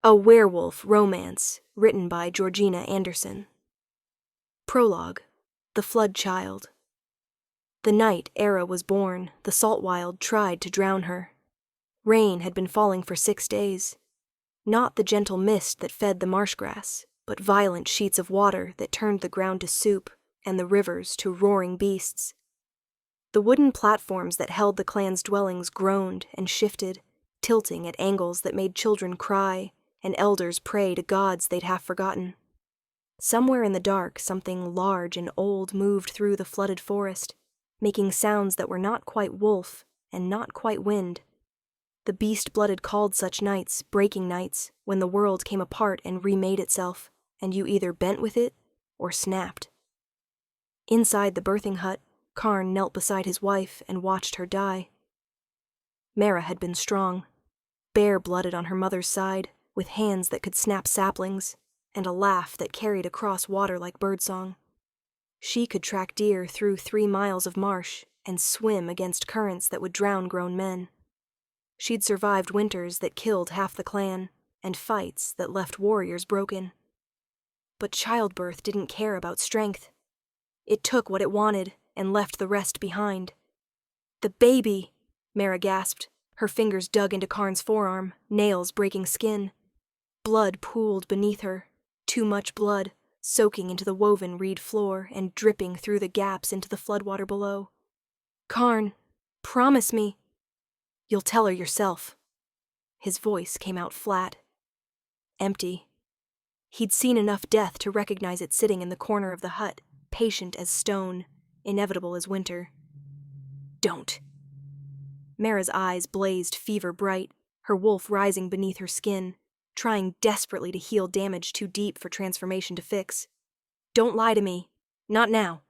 A Werewolf Romance, written by Georgina Anderson. Prologue. The Flood Child. The night Aera was born, the Saltwild tried to drown her. Rain had been falling for 6 days. Not the gentle mist that fed the marsh grass, but violent sheets of water that turned the ground to soup and the rivers to roaring beasts. The wooden platforms that held the clan's dwellings groaned and shifted, tilting at angles that made children cry and elders pray to gods they'd half forgotten. Somewhere in the dark, something large and old moved through the flooded forest, making sounds that were not quite wolf and not quite wind. The beast-blooded called such nights breaking nights, when the world came apart and remade itself, and you either bent with it or snapped. Inside the birthing hut, Karn knelt beside his wife and watched her die. Mara had been strong, bare-blooded on her mother's side, with hands that could snap saplings, and a laugh that carried across water like birdsong. She could track deer through 3 miles of marsh and swim against currents that would drown grown men. She'd survived winters that killed half the clan, and fights that left warriors broken. But childbirth didn't care about strength. It took what it wanted and left the rest behind. "The baby!" Mara gasped, her fingers dug into Karn's forearm, nails breaking skin. Blood pooled beneath her, too much blood, soaking into the woven reed floor and dripping through the gaps into the floodwater below. "Karn, promise me." "You'll tell her yourself." His voice came out flat. Empty. He'd seen enough death to recognize it sitting in the corner of the hut, patient as stone, inevitable as winter. "Don't." Mara's eyes blazed fever-bright, her wolf rising beneath her skin, trying desperately to heal damage too deep for transformation to fix. "Don't lie to me. Not now."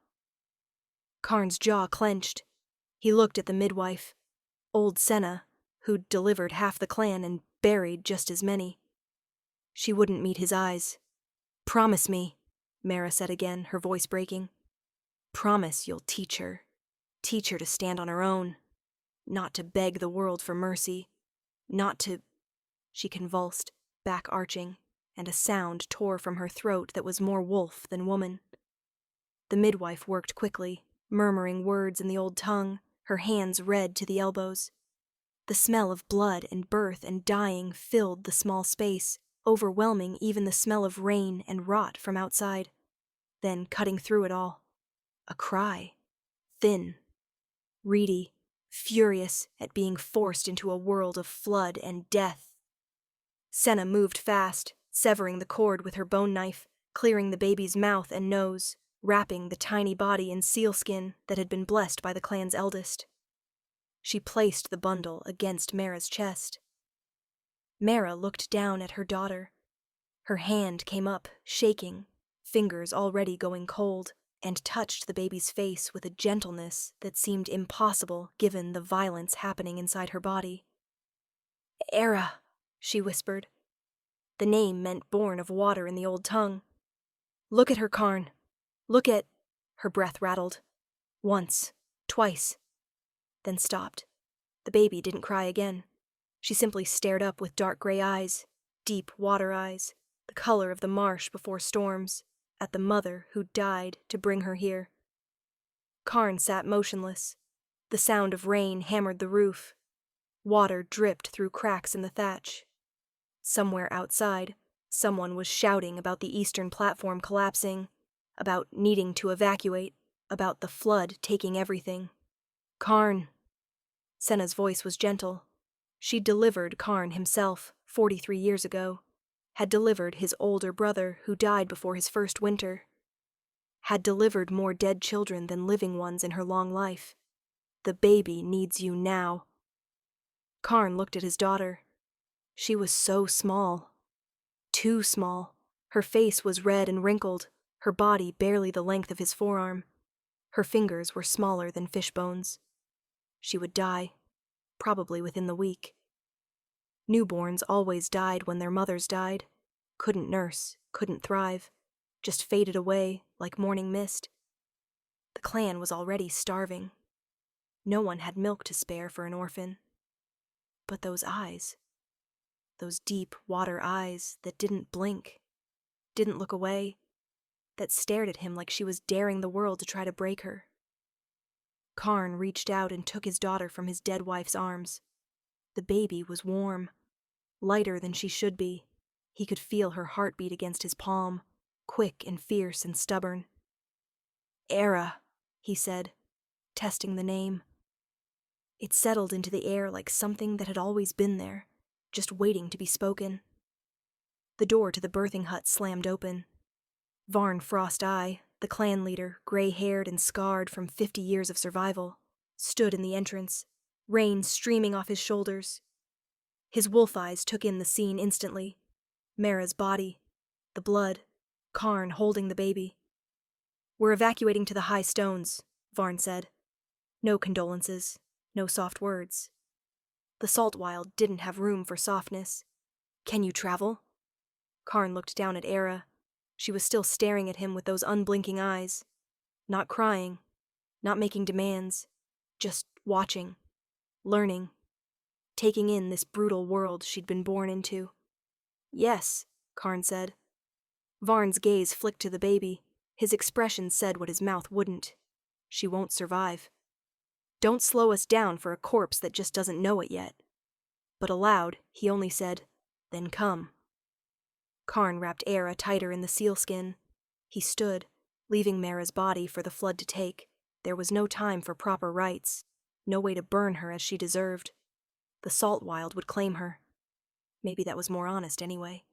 Karn's jaw clenched. He looked at the midwife, old Senna, who'd delivered half the clan and buried just as many. She wouldn't meet his eyes. "Promise me," Mara said again, her voice breaking. "Promise you'll teach her. Teach her to stand on her own. Not to beg the world for mercy. Not to—" She convulsed, back arching, and a sound tore from her throat that was more wolf than woman. The midwife worked quickly, murmuring words in the old tongue, her hands red to the elbows. The smell of blood and birth and dying filled the small space, overwhelming even the smell of rain and rot from outside. Then, cutting through it all, a cry, thin, reedy, furious at being forced into a world of flood and death. Senna moved fast, severing the cord with her bone knife, clearing the baby's mouth and nose, wrapping the tiny body in sealskin that had been blessed by the clan's eldest. She placed the bundle against Mara's chest. Mara looked down at her daughter. Her hand came up, shaking, fingers already going cold, and touched the baby's face with a gentleness that seemed impossible given the violence happening inside her body. "Aera," she whispered. The name meant born of water in the old tongue. "Look at her, Karn. Look at—" Her breath rattled. Once, twice. Then stopped. The baby didn't cry again. She simply stared up with dark gray eyes, deep water eyes, the color of the marsh before storms, at the mother who died to bring her here. Karn sat motionless. The sound of rain hammered the roof. Water dripped through cracks in the thatch. Somewhere outside, someone was shouting about the eastern platform collapsing, about needing to evacuate, about the flood taking everything. "Karn." Senna's voice was gentle. She'd delivered Karn himself 43 years ago, had delivered his older brother who died before his first winter, had delivered more dead children than living ones in her long life. "The baby needs you now." Karn looked at his daughter. She was so small. Too small. Her face was red and wrinkled, her body barely the length of his forearm. Her fingers were smaller than fish bones. She would die, probably within the week. Newborns always died when their mothers died. Couldn't nurse, couldn't thrive, just faded away like morning mist. The clan was already starving. No one had milk to spare for an orphan. But those eyes. those deep water eyes that didn't blink, didn't look away, that stared at him like she was daring the world to try to break her. Karn reached out and took his daughter from his dead wife's arms. The baby was warm, lighter than she should be. He could feel her heartbeat against his palm, quick and fierce and stubborn. Aera, he said, testing the name. It settled into the air like something that had always been there, just waiting to be spoken. The door to the birthing hut slammed open. Varn Frost-Eye, the clan leader, gray-haired and scarred from 50 years of survival, stood in the entrance, rain streaming off his shoulders. His wolf eyes took in the scene instantly. Mara's body, the blood, Karn holding the baby. "We're evacuating to the high stones," Varn said. No condolences, no soft words. The Saltwild didn't have room for softness. "Can you travel?" Karn looked down at Aera. She was still staring at him with those unblinking eyes. Not crying, not making demands, just watching, learning, taking in this brutal world she'd been born into. "Yes," Karn said. Varn's gaze flicked to the baby. His expression said what his mouth wouldn't. "She won't survive. Don't slow us down for a corpse that just doesn't know it yet." But aloud, he only said, "Then come." Karn wrapped Aera tighter in the sealskin. He stood, leaving Mara's body for the flood to take. There was no time for proper rites, no way to burn her as she deserved. The Saltwild would claim her. Maybe that was more honest anyway.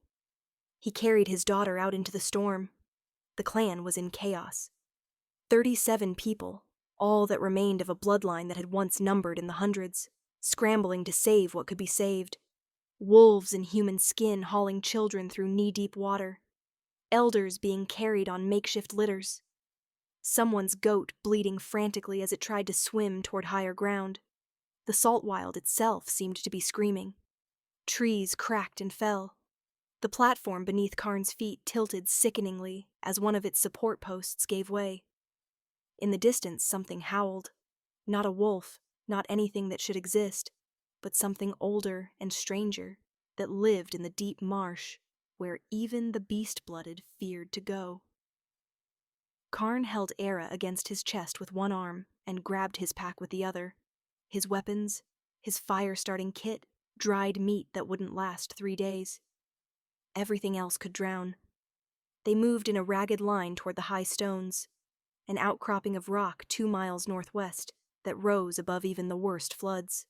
He carried his daughter out into the storm. The clan was in chaos. 37 people, all that remained of a bloodline that had once numbered in the hundreds, scrambling to save what could be saved. Wolves in human skin hauling children through knee-deep water. Elders being carried on makeshift litters. Someone's goat bleeding frantically as it tried to swim toward higher ground. The Saltwild itself seemed to be screaming. Trees cracked and fell. The platform beneath Karn's feet tilted sickeningly as one of its support posts gave way. In the distance, something howled. Not a wolf, not anything that should exist, but something older and stranger that lived in the deep marsh where even the beast-blooded feared to go. Karn held Aera against his chest with one arm and grabbed his pack with the other. His weapons, his fire-starting kit, dried meat that wouldn't last 3 days. Everything else could drown. They moved in a ragged line toward the high stones, an outcropping of rock 2 miles northwest that rose above even the worst floods.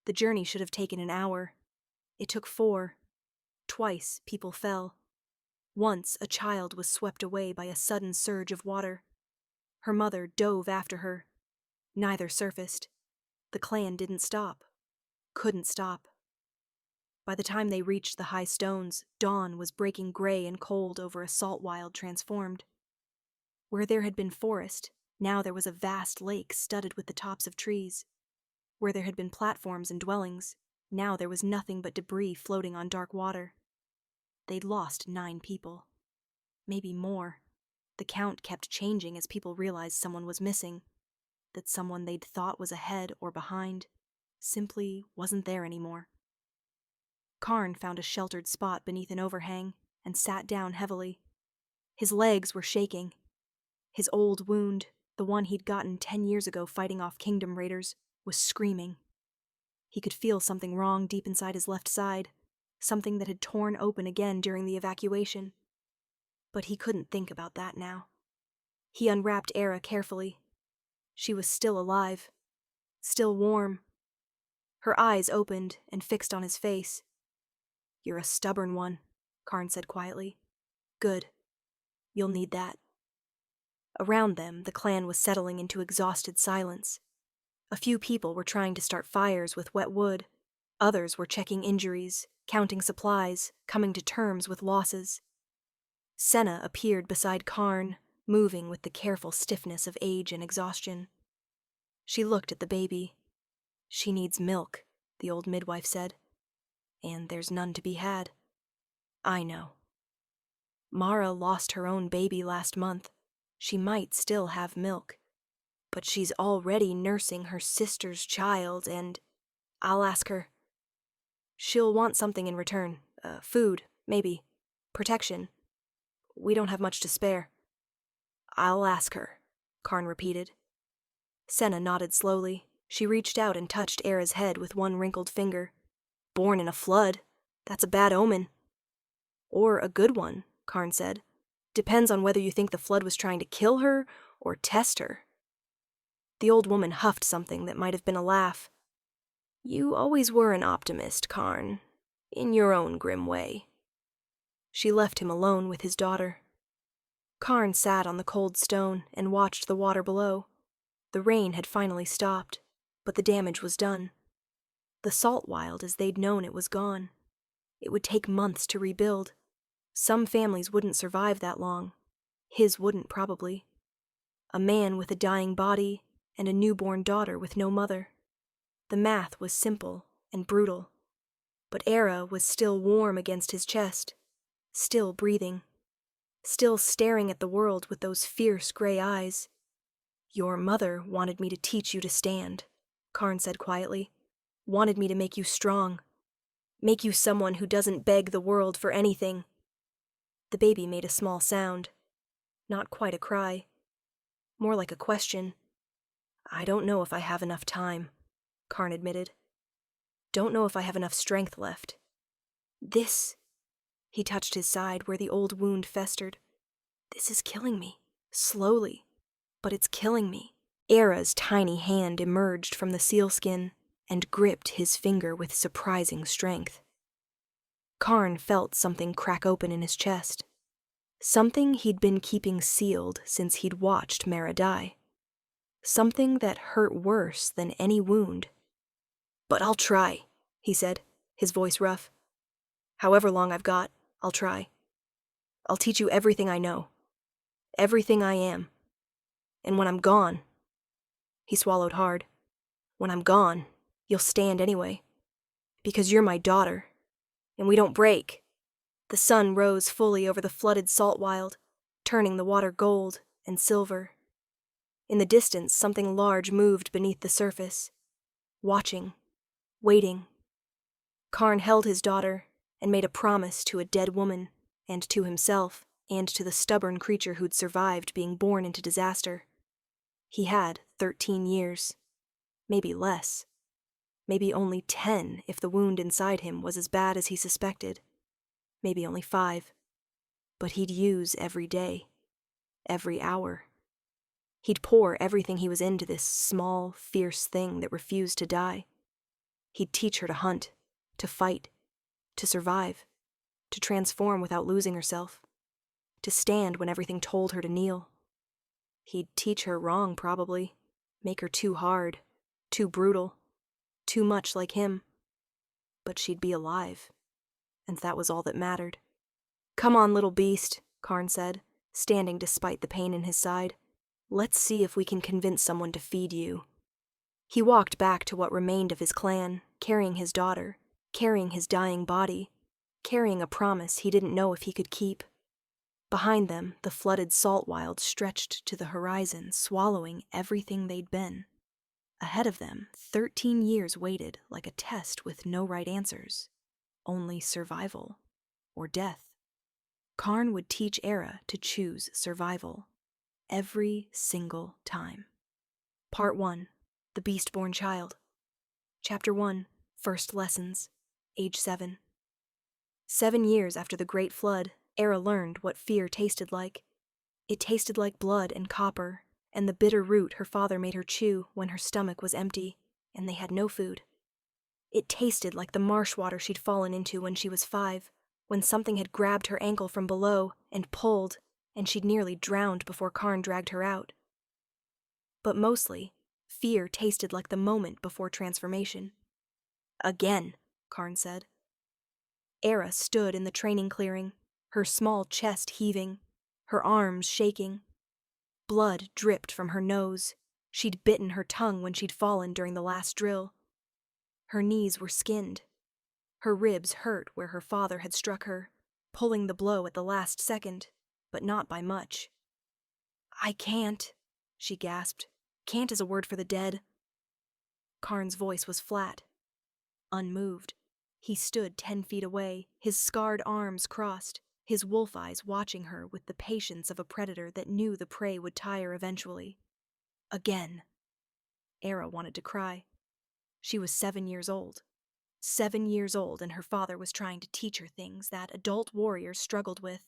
The journey should have taken an hour. It took 4. Twice people fell. Once a child was swept away by a sudden surge of water. Her mother dove after her. Neither surfaced. The clan didn't stop. Couldn't stop. By the time they reached the high stones, dawn was breaking gray and cold over a Saltwild transformed. Where there had been forest, now there was a vast lake studded with the tops of trees. Where there had been platforms and dwellings, now there was nothing but debris floating on dark water. They'd lost 9 people. Maybe more. The count kept changing as people realized someone was missing, that someone they'd thought was ahead or behind simply wasn't there anymore. Karn found a sheltered spot beneath an overhang and sat down heavily. His legs were shaking. His old wound, the one he'd gotten 10 years ago fighting off kingdom raiders, was screaming. He could feel something wrong deep inside his left side, something that had torn open again during the evacuation. But he couldn't think about that now. He unwrapped Aera carefully. She was still alive, still warm. Her eyes opened and fixed on his face. "You're a stubborn one," Karn said quietly. "Good. You'll need that." Around them, the clan was settling into exhausted silence. A few people were trying to start fires with wet wood. Others were checking injuries, counting supplies, coming to terms with losses. Senna appeared beside Karn, moving with the careful stiffness of age and exhaustion. She looked at the baby. "She needs milk," the old midwife said. "And there's none to be had." "I know." "Mara lost her own baby last month. She might still have milk. But she's already nursing her sister's child and I'll ask her." She'll want something in return. Food, maybe. Protection. We don't have much to spare." "I'll ask her," Karn repeated. Senna nodded slowly. She reached out and touched Aera's head with one wrinkled finger. "Born in a flood. That's a bad omen." "Or a good one," Karn said. "Depends on whether you think the flood was trying to kill her or test her." The old woman huffed something that might have been a laugh. "You always were an optimist, Karn, in your own grim way." She left him alone with his daughter. Karn sat on the cold stone and watched the water below. The rain had finally stopped, but the damage was done. The Saltwild as they'd known it was gone. It would take months to rebuild. Some families wouldn't survive that long. His wouldn't, probably. A man with a dying body and a newborn daughter with no mother. The math was simple and brutal. But Aera was still warm against his chest, still breathing, still staring at the world with those fierce gray eyes. "Your mother wanted me to teach you to stand," Karn said quietly. "Wanted me to make you strong. Make you someone who doesn't beg the world for anything." The baby made a small sound. Not quite a cry. More like a question. "I don't know if I have enough time," Karn admitted. "Don't know if I have enough strength left. This," he touched his side where the old wound festered, "this is killing me. Slowly. But it's killing me." Aera's tiny hand emerged from the sealskin and gripped his finger with surprising strength. Karn felt something crack open in his chest. Something he'd been keeping sealed since he'd watched Mara die. Something that hurt worse than any wound. "But I'll try," he said, his voice rough. "However long I've got, I'll try. I'll teach you everything I know. Everything I am. And when I'm gone," he swallowed hard, "when I'm gone, you'll stand anyway. Because you're my daughter. And we don't break." The sun rose fully over the flooded Saltwild, turning the water gold and silver. In the distance, something large moved beneath the surface. Watching. Waiting. Karn held his daughter and made a promise to a dead woman, and to himself, and to the stubborn creature who'd survived being born into disaster. He had 13 years. Maybe less. Maybe only 10 if the wound inside him was as bad as he suspected. Maybe only 5. But he'd use every day. Every hour. He'd pour everything he was into this small, fierce thing that refused to die. He'd teach her to hunt, to fight, to survive, to transform without losing herself, to stand when everything told her to kneel. He'd teach her wrong, probably, make her too hard, too brutal, too much like him. But she'd be alive, and that was all that mattered. "Come on, little beast," Karn said, standing despite the pain in his side. "Let's see if we can convince someone to feed you." He walked back to what remained of his clan, carrying his daughter, carrying his dying body, carrying a promise he didn't know if he could keep. Behind them, the flooded Saltwild stretched to the horizon, swallowing everything they'd been. Ahead of them, 13 years waited like a test with no right answers. Only survival or death. Karn would teach Aera to choose survival. Every single time. Part 1. The Beast-Born Child. Chapter 1. First Lessons. Age 7. 7 years after the Great Flood, Aera learned what fear tasted like. It tasted like blood and copper, and the bitter root her father made her chew when her stomach was empty, and they had no food. It tasted like the marsh water she'd fallen into when she was 5, when something had grabbed her ankle from below and pulled, and she'd nearly drowned before Karn dragged her out. But mostly, fear tasted like the moment before transformation. "Again," Karn said. Aera stood in the training clearing, her small chest heaving, her arms shaking. Blood dripped from her nose. She'd bitten her tongue when she'd fallen during the last drill. Her knees were skinned. Her ribs hurt where her father had struck her, pulling the blow at the last second, but not by much. "I can't," she gasped. "Can't is a word for the dead." Karn's voice was flat, unmoved. He stood 10 feet away, his scarred arms crossed, his wolf eyes watching her with the patience of a predator that knew the prey would tire eventually. Again. Aera wanted to cry. She was 7 years old. 7 years old, and her father was trying to teach her things that adult warriors struggled with,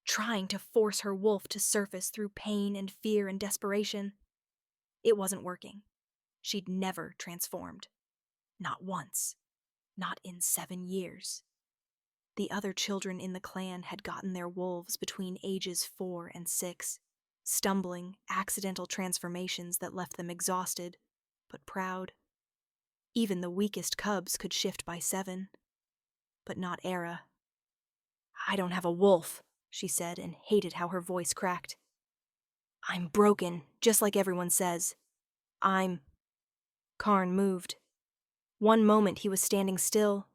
trying to force her wolf to surface through pain and fear and desperation. It wasn't working. She'd never transformed. Not once. Not in 7 years. The other children in the clan had gotten their wolves between ages 4 and 6, stumbling, accidental transformations that left them exhausted, but proud. Even the weakest cubs could shift by 7. But not Aera. "I don't have a wolf," she said, and hated how her voice cracked. "I'm broken, just like everyone says. Karn moved. One moment he was standing still.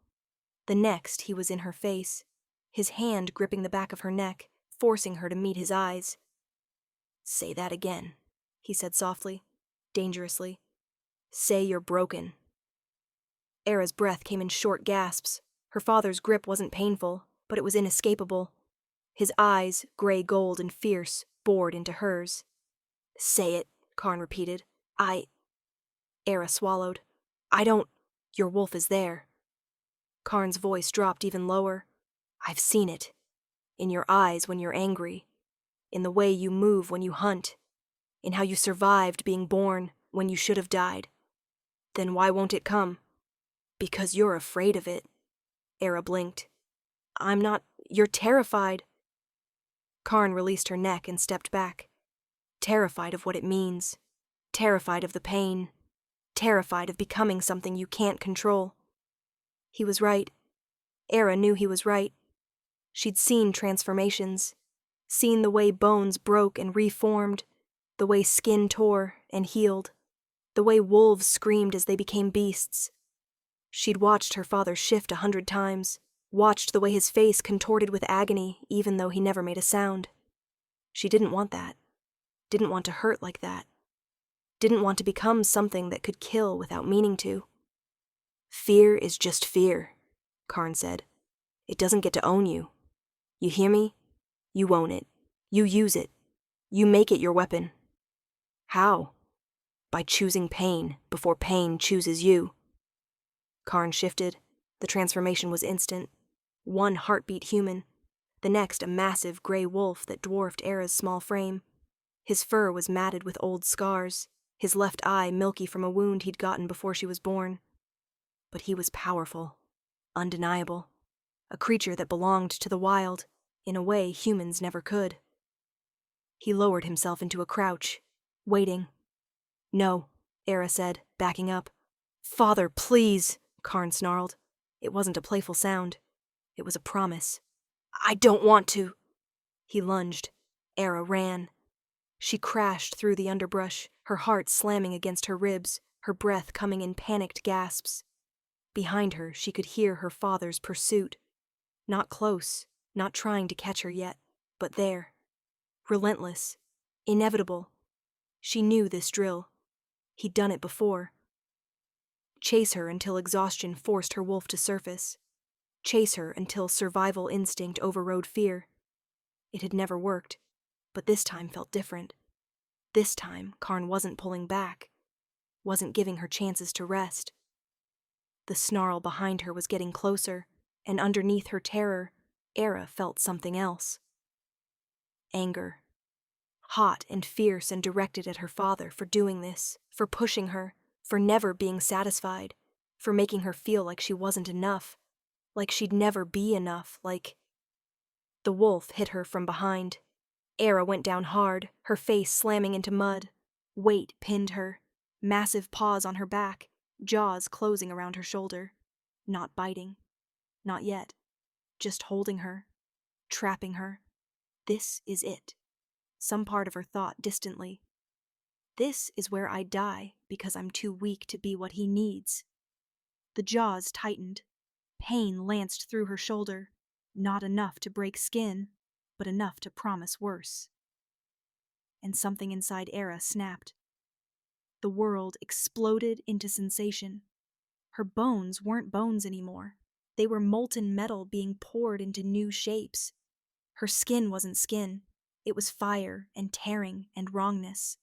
The next he was in her face, his hand gripping the back of her neck, forcing her to meet his eyes. "Say that again," he said softly, dangerously. "Say you're broken." Aera's breath came in short gasps. Her father's grip wasn't painful, but it was inescapable. His eyes, gray gold and fierce, bored into hers. "Say it," Karn repeated. Aera swallowed. Your wolf is there." Karn's voice dropped even lower. "I've seen it. In your eyes when you're angry. In the way you move when you hunt. In how you survived being born when you should have died. Then why won't it come?" "Because you're afraid of it." Aera blinked. "I'm not. You're terrified." Karn released her neck and stepped back. Terrified of what it means. Terrified of the pain. Terrified of becoming something you can't control. He was right. Aera knew he was right. She'd seen transformations. Seen the way bones broke and reformed. The way skin tore and healed. The way wolves screamed as they became beasts. She'd watched her father shift 100 times, watched the way his face contorted with agony even though he never made a sound. She didn't want that. Didn't want to hurt like that. Didn't want to become something that could kill without meaning to. "Fear is just fear," Karn said. "It doesn't get to own you. You hear me? You own it. You use it. You make it your weapon." "How?" "By choosing pain before pain chooses you." Karn shifted. The transformation was instant. One heartbeat human. The next a massive gray wolf that dwarfed Aera's small frame. His fur was matted with old scars, his left eye milky from a wound he'd gotten before she was born. But he was powerful. Undeniable. A creature that belonged to the wild, in a way humans never could. He lowered himself into a crouch, waiting. "No," Aera said, backing up. "Father, please," Karn snarled. It wasn't a playful sound. It was a promise. "I don't want to." He lunged. Aera ran. She crashed through the underbrush, her heart slamming against her ribs, her breath coming in panicked gasps. Behind her, she could hear her father's pursuit. Not close, not trying to catch her yet, but there. Relentless. Inevitable. She knew this drill. He'd done it before. Chase her until exhaustion forced her wolf to surface. Chase her until survival instinct overrode fear. It had never worked, but this time felt different. This time, Karn wasn't pulling back, wasn't giving her chances to rest. The snarl behind her was getting closer, and underneath her terror, Aera felt something else. Anger. Hot and fierce and directed at her father for doing this, for pushing her, for never being satisfied, for making her feel like she wasn't enough, like she'd never be enough, like... The wolf hit her from behind. Aera went down hard, her face slamming into mud. Weight pinned her, massive paws on her back, jaws closing around her shoulder. Not biting. Not yet. Just holding her. Trapping her. This is it. Some part of her thought distantly. This is where I die because I'm too weak to be what he needs. The jaws tightened. Pain lanced through her shoulder. Not enough to break skin, but enough to promise worse. And something inside Aera snapped. The world exploded into sensation. Her bones weren't bones anymore. They were molten metal being poured into new shapes. Her skin wasn't skin. It was fire and tearing and wrongness.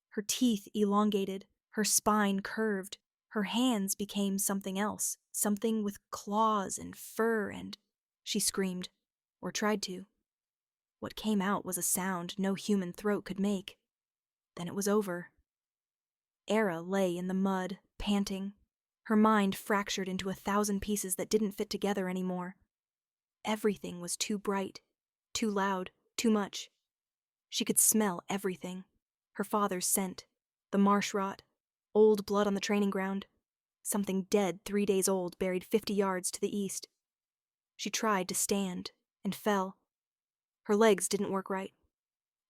Her teeth elongated, her spine curved, her hands became something else, something with claws and fur and... She screamed, or tried to. What came out was a sound no human throat could make. Then it was over. Aera lay in the mud, panting, her mind fractured into 1,000 pieces that didn't fit together anymore. Everything was too bright, too loud, too much. She could smell everything. Her father's scent, the marsh rot, old blood on the training ground, something dead 3 days old buried 50 yards to the east. She tried to stand and fell. Her legs didn't work right.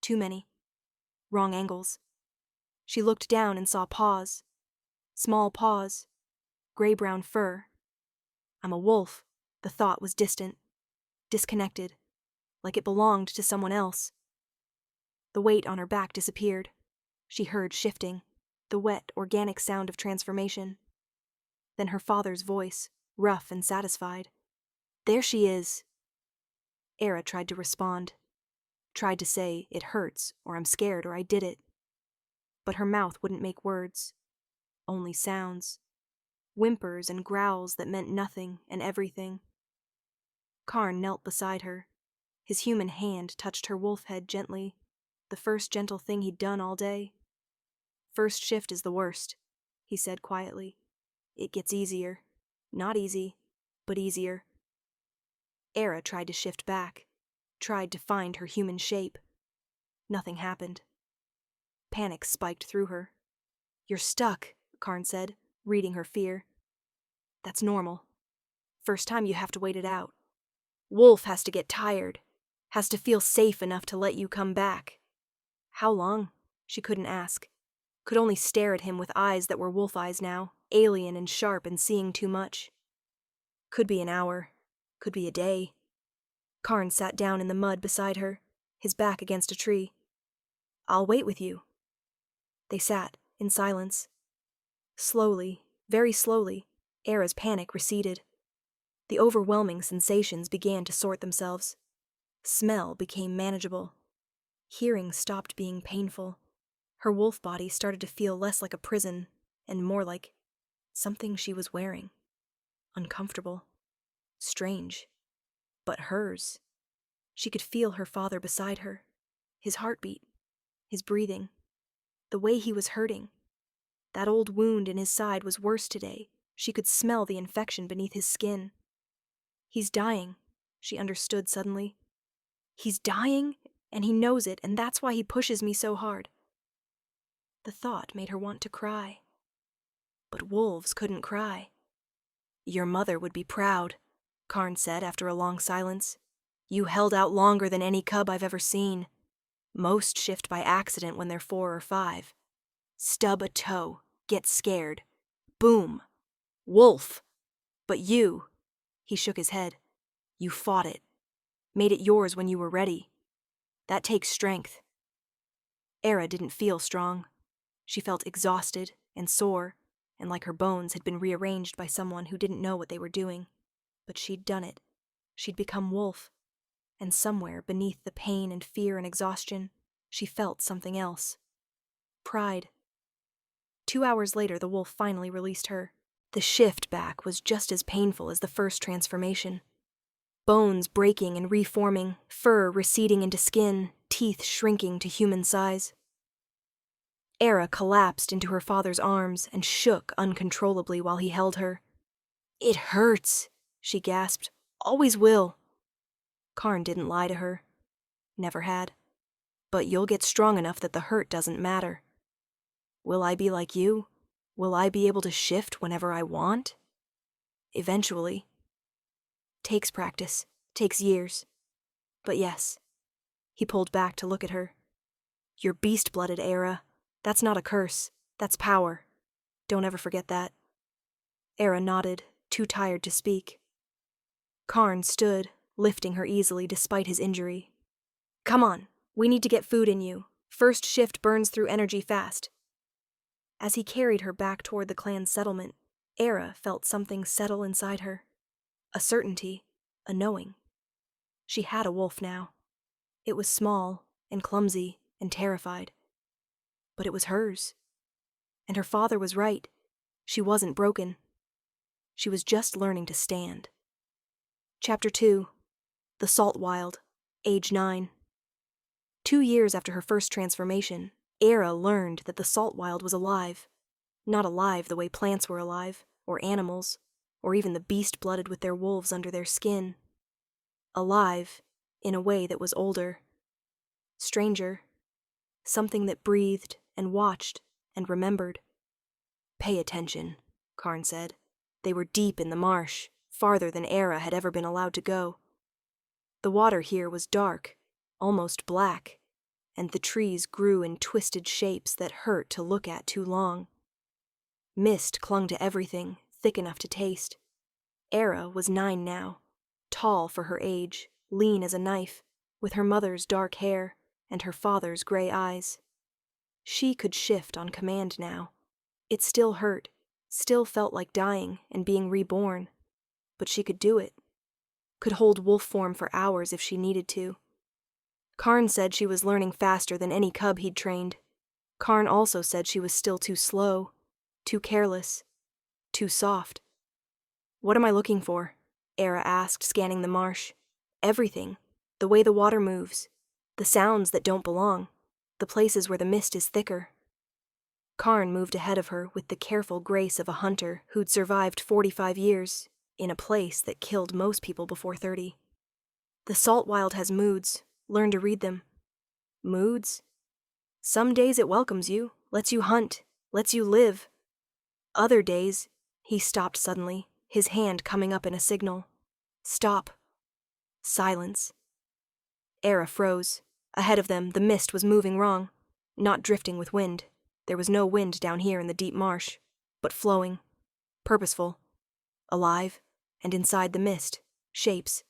Too many. Wrong angles. She looked down and saw paws. Small paws. Gray-brown fur. I'm a wolf. The thought was distant. Disconnected. Like it belonged to someone else. The weight on her back disappeared. She heard shifting. The wet, organic sound of transformation. Then her father's voice, rough and satisfied. There she is. Aera tried to respond. Tried to say, it hurts, or I'm scared, or I did it. But her mouth wouldn't make words. Only sounds. Whimpers and growls that meant nothing and everything. Karn knelt beside her. His human hand touched her wolf head gently, the first gentle thing he'd done all day. First shift is the worst, he said quietly. It gets easier. Not easy, but easier. Aera tried to shift back, tried to find her human shape. Nothing happened. Panic spiked through her. You're stuck, Karn said, reading her fear. That's normal. First time you have to wait it out. Wolf has to get tired, has to feel safe enough to let you come back. How long? She couldn't ask. Could only stare at him with eyes that were wolf eyes now, alien and sharp and seeing too much. Could be an hour. Could be a day. Karn sat down in the mud beside her, his back against a tree. I'll wait with you. They sat, in silence. Slowly, very slowly, Aera's panic receded. The overwhelming sensations began to sort themselves. Smell became manageable. Hearing stopped being painful. Her wolf body started to feel less like a prison, and more like something she was wearing. Uncomfortable. Strange. But hers. She could feel her father beside her. His heartbeat. His breathing. The way he was hurting. That old wound in his side was worse today. She could smell the infection beneath his skin. He's dying, she understood suddenly. He's dying, and he knows it, and that's why he pushes me so hard. The thought made her want to cry. But wolves couldn't cry. Your mother would be proud, Karn said after a long silence. You held out longer than any cub I've ever seen. Most shift by accident when they're 4 or 5. Stub a toe, get scared. Boom. Wolf. But you, he shook his head. You fought it. Made it yours when you were ready. That takes strength. Aera didn't feel strong. She felt exhausted and sore, and like her bones had been rearranged by someone who didn't know what they were doing. But she'd done it. She'd become wolf. And somewhere beneath the pain and fear and exhaustion, she felt something else. Pride. 2 hours later, the wolf finally released her. The shift back was just as painful as the first transformation. Bones breaking and reforming, fur receding into skin, teeth shrinking to human size. Aera collapsed into her father's arms and shook uncontrollably while he held her. It hurts, she gasped. Always will. Karn didn't lie to her. Never had. But you'll get strong enough that the hurt doesn't matter. Will I be like you? Will I be able to shift whenever I want? Eventually. Takes practice. Takes years. But yes. He pulled back to look at her. You're beast-blooded, Aera. That's not a curse. That's power. Don't ever forget that. Aera nodded, too tired to speak. Karn stood, lifting her easily despite his injury. Come on. We need to get food in you. First shift burns through energy fast. As he carried her back toward the clan's settlement, Aera felt something settle inside her. A certainty, a knowing. She had a wolf now. It was small and clumsy and terrified. But it was hers. And her father was right. She wasn't broken. She was just learning to stand. Chapter 2. The Saltwild, age 9. 2 years after her first transformation, Aera learned that the Saltwild was alive. Not alive the way plants were alive, or animals, or even the beast-blooded with their wolves under their skin. Alive, in a way that was older. Stranger. Something that breathed and watched and remembered. "Pay attention," Karn said. They were deep in the marsh, farther than Aera had ever been allowed to go. The water here was dark, almost black, and the trees grew in twisted shapes that hurt to look at too long. Mist clung to everything, thick enough to taste. Aera was 9 now, tall for her age, lean as a knife, with her mother's dark hair and her father's gray eyes. She could shift on command now. It still hurt, still felt like dying and being reborn, but she could do it. Could hold wolf form for hours if she needed to. Karn said she was learning faster than any cub he'd trained. Karn also said she was still too slow, too careless, too soft. "What am I looking for?" Aera asked, scanning the marsh. "Everything. The way the water moves. The sounds that don't belong. The places where the mist is thicker." Karn moved ahead of her with the careful grace of a hunter who'd survived 45 years in a place that killed most people before 30. "The Saltwild has moods. Learn to read them." "Moods? Some days it welcomes you, lets you hunt, lets you live. Other days..." He stopped suddenly, his hand coming up in a signal. "Stop." Silence. Aera froze. Ahead of them, the mist was moving wrong, not drifting with wind. There was no wind down here in the deep marsh, but flowing, purposeful, alive, and inside the mist, shapes.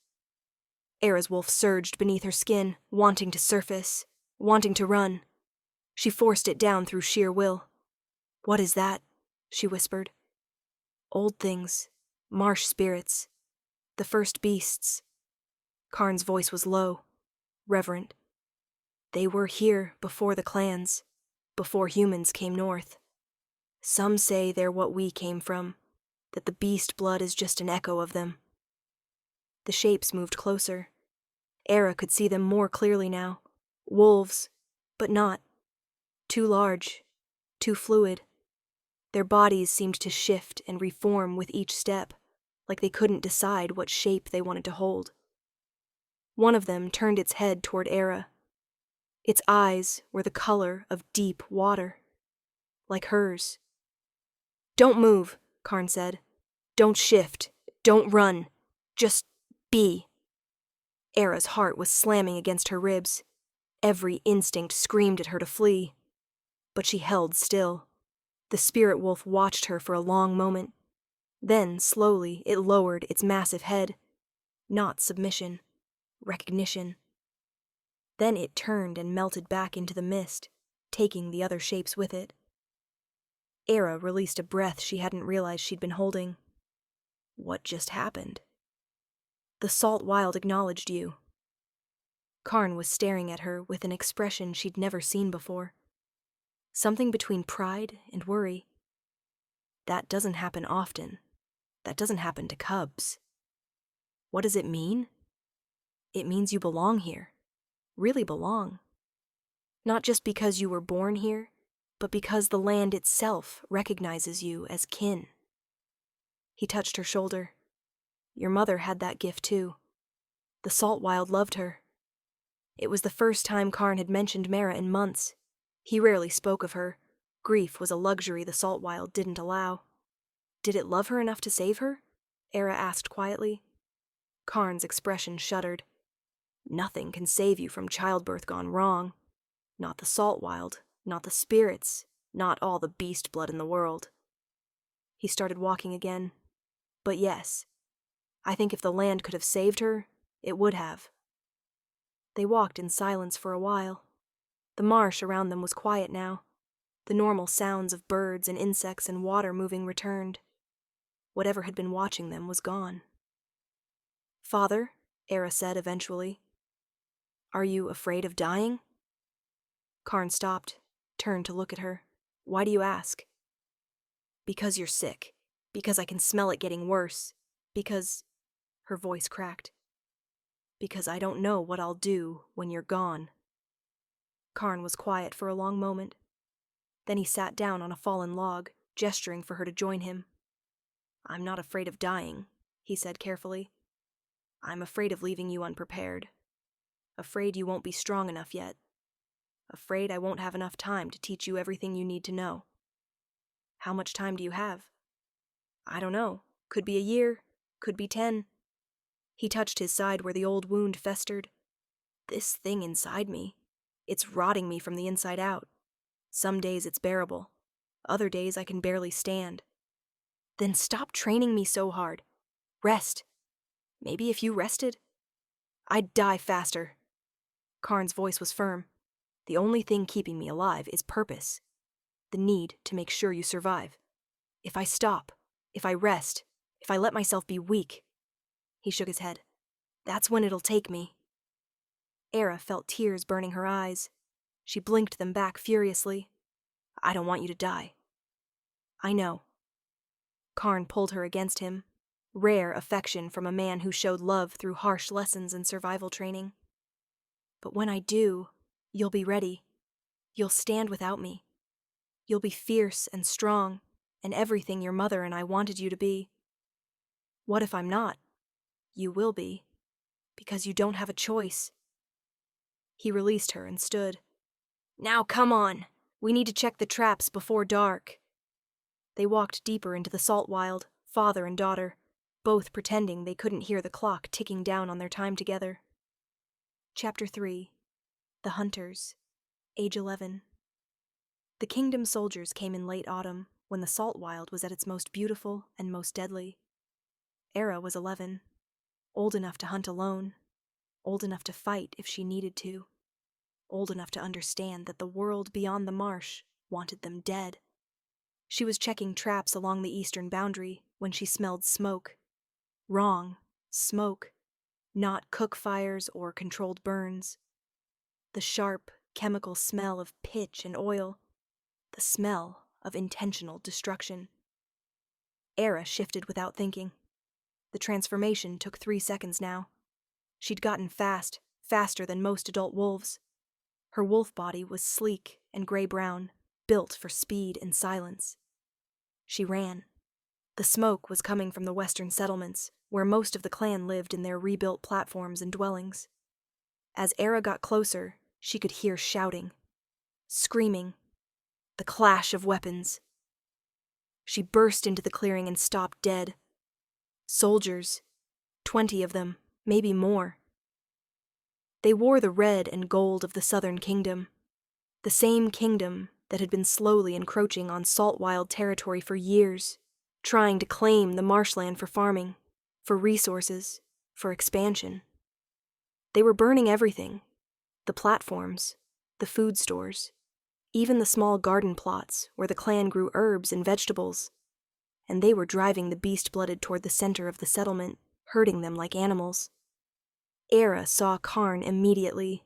Aera's wolf surged beneath her skin, wanting to surface, wanting to run. She forced it down through sheer will. "What is that?" she whispered. "Old things, marsh spirits, the first beasts." Karn's voice was low, reverent. "They were here before the clans, before humans came north. Some say they're what we came from, that the beast blood is just an echo of them." The shapes moved closer. Aera could see them more clearly now. Wolves, but not. Too large, too fluid. Their bodies seemed to shift and reform with each step, like they couldn't decide what shape they wanted to hold. One of them turned its head toward Aera. Its eyes were the color of deep water, like hers. "Don't move," Karn said. "Don't shift. Don't run. Just be." Aera's heart was slamming against her ribs. Every instinct screamed at her to flee. But she held still. The spirit wolf watched her for a long moment. Then, slowly, it lowered its massive head. Not submission. Recognition. Then it turned and melted back into the mist, taking the other shapes with it. Aera released a breath she hadn't realized she'd been holding. What just happened? "The Saltwild acknowledged you." Karn was staring at her with an expression she'd never seen before. Something between pride and worry. That doesn't happen often. That doesn't happen to cubs. What does it mean? It means you belong here. Really belong. Not just because you were born here, but because the land itself recognizes you as kin. He touched her shoulder. "Your mother had that gift too. The Saltwild loved her." It was the first time Karn had mentioned Mara in months. He rarely spoke of her. Grief was a luxury the Saltwild didn't allow. "Did it love her enough to save her?" Aera asked quietly. Karn's expression shuddered. "Nothing can save you from childbirth gone wrong. Not the Saltwild, not the spirits, not all the beast blood in the world." He started walking again. "But yes, I think if the land could have saved her, it would have." They walked in silence for a while. The marsh around them was quiet now. The normal sounds of birds and insects and water moving returned. Whatever had been watching them was gone. Father, Aera said eventually, are you afraid of dying? Karn stopped, turned to look at her. Why do you ask? Because you're sick. Because I can smell it getting worse. Because... Her voice cracked. Because I don't know what I'll do when you're gone. Karn was quiet for a long moment. Then he sat down on a fallen log, gesturing for her to join him. I'm not afraid of dying, he said carefully. I'm afraid of leaving you unprepared. Afraid you won't be strong enough yet. Afraid I won't have enough time to teach you everything you need to know. How much time do you have? I don't know. Could be a year. Could be 10. He touched his side where the old wound festered. This thing inside me. It's rotting me from the inside out. Some days it's bearable. Other days I can barely stand. Then stop training me so hard. Rest. Maybe if you rested, I'd die faster. Karn's voice was firm. The only thing keeping me alive is purpose. The need to make sure you survive. If I stop, if I rest, if I let myself be weak. He shook his head. That's when it'll take me. Aera felt tears burning her eyes. She blinked them back furiously. I don't want you to die. I know. Karn pulled her against him. Rare affection from a man who showed love through harsh lessons and survival training. But when I do, you'll be ready. You'll stand without me. You'll be fierce and strong, and everything your mother and I wanted you to be. What if I'm not? You will be, because you don't have a choice. He released her and stood. Now come on! We need to check the traps before dark. They walked deeper into the Saltwild, father and daughter, both pretending they couldn't hear the clock ticking down on their time together. Chapter 3. The Hunters, age 11. The kingdom soldiers came in late autumn, when the Saltwild was at its most beautiful and most deadly. Aera was 11, old enough to hunt alone, old enough to fight if she needed to, old enough to understand that the world beyond the marsh wanted them dead. She was checking traps along the eastern boundary when she smelled smoke. Wrong, smoke, not cook fires or controlled burns. The sharp, chemical smell of pitch and oil, the smell of intentional destruction. Aera shifted without thinking. The transformation took 3 seconds now. She'd gotten fast, faster than most adult wolves. Her wolf body was sleek and gray-brown, built for speed and silence. She ran. The smoke was coming from the western settlements, where most of the clan lived in their rebuilt platforms and dwellings. As Aera got closer, she could hear shouting, screaming, the clash of weapons. She burst into the clearing and stopped dead. Soldiers, 20 of them, maybe more. They wore the red and gold of the southern kingdom, the same kingdom that had been slowly encroaching on Saltwild territory for years, trying to claim the marshland for farming, for resources, for expansion. They were burning everything, the platforms, the food stores, even the small garden plots where the clan grew herbs and vegetables, and they were driving the beast-blooded toward the center of the settlement, herding them like animals. Aera saw Karn immediately.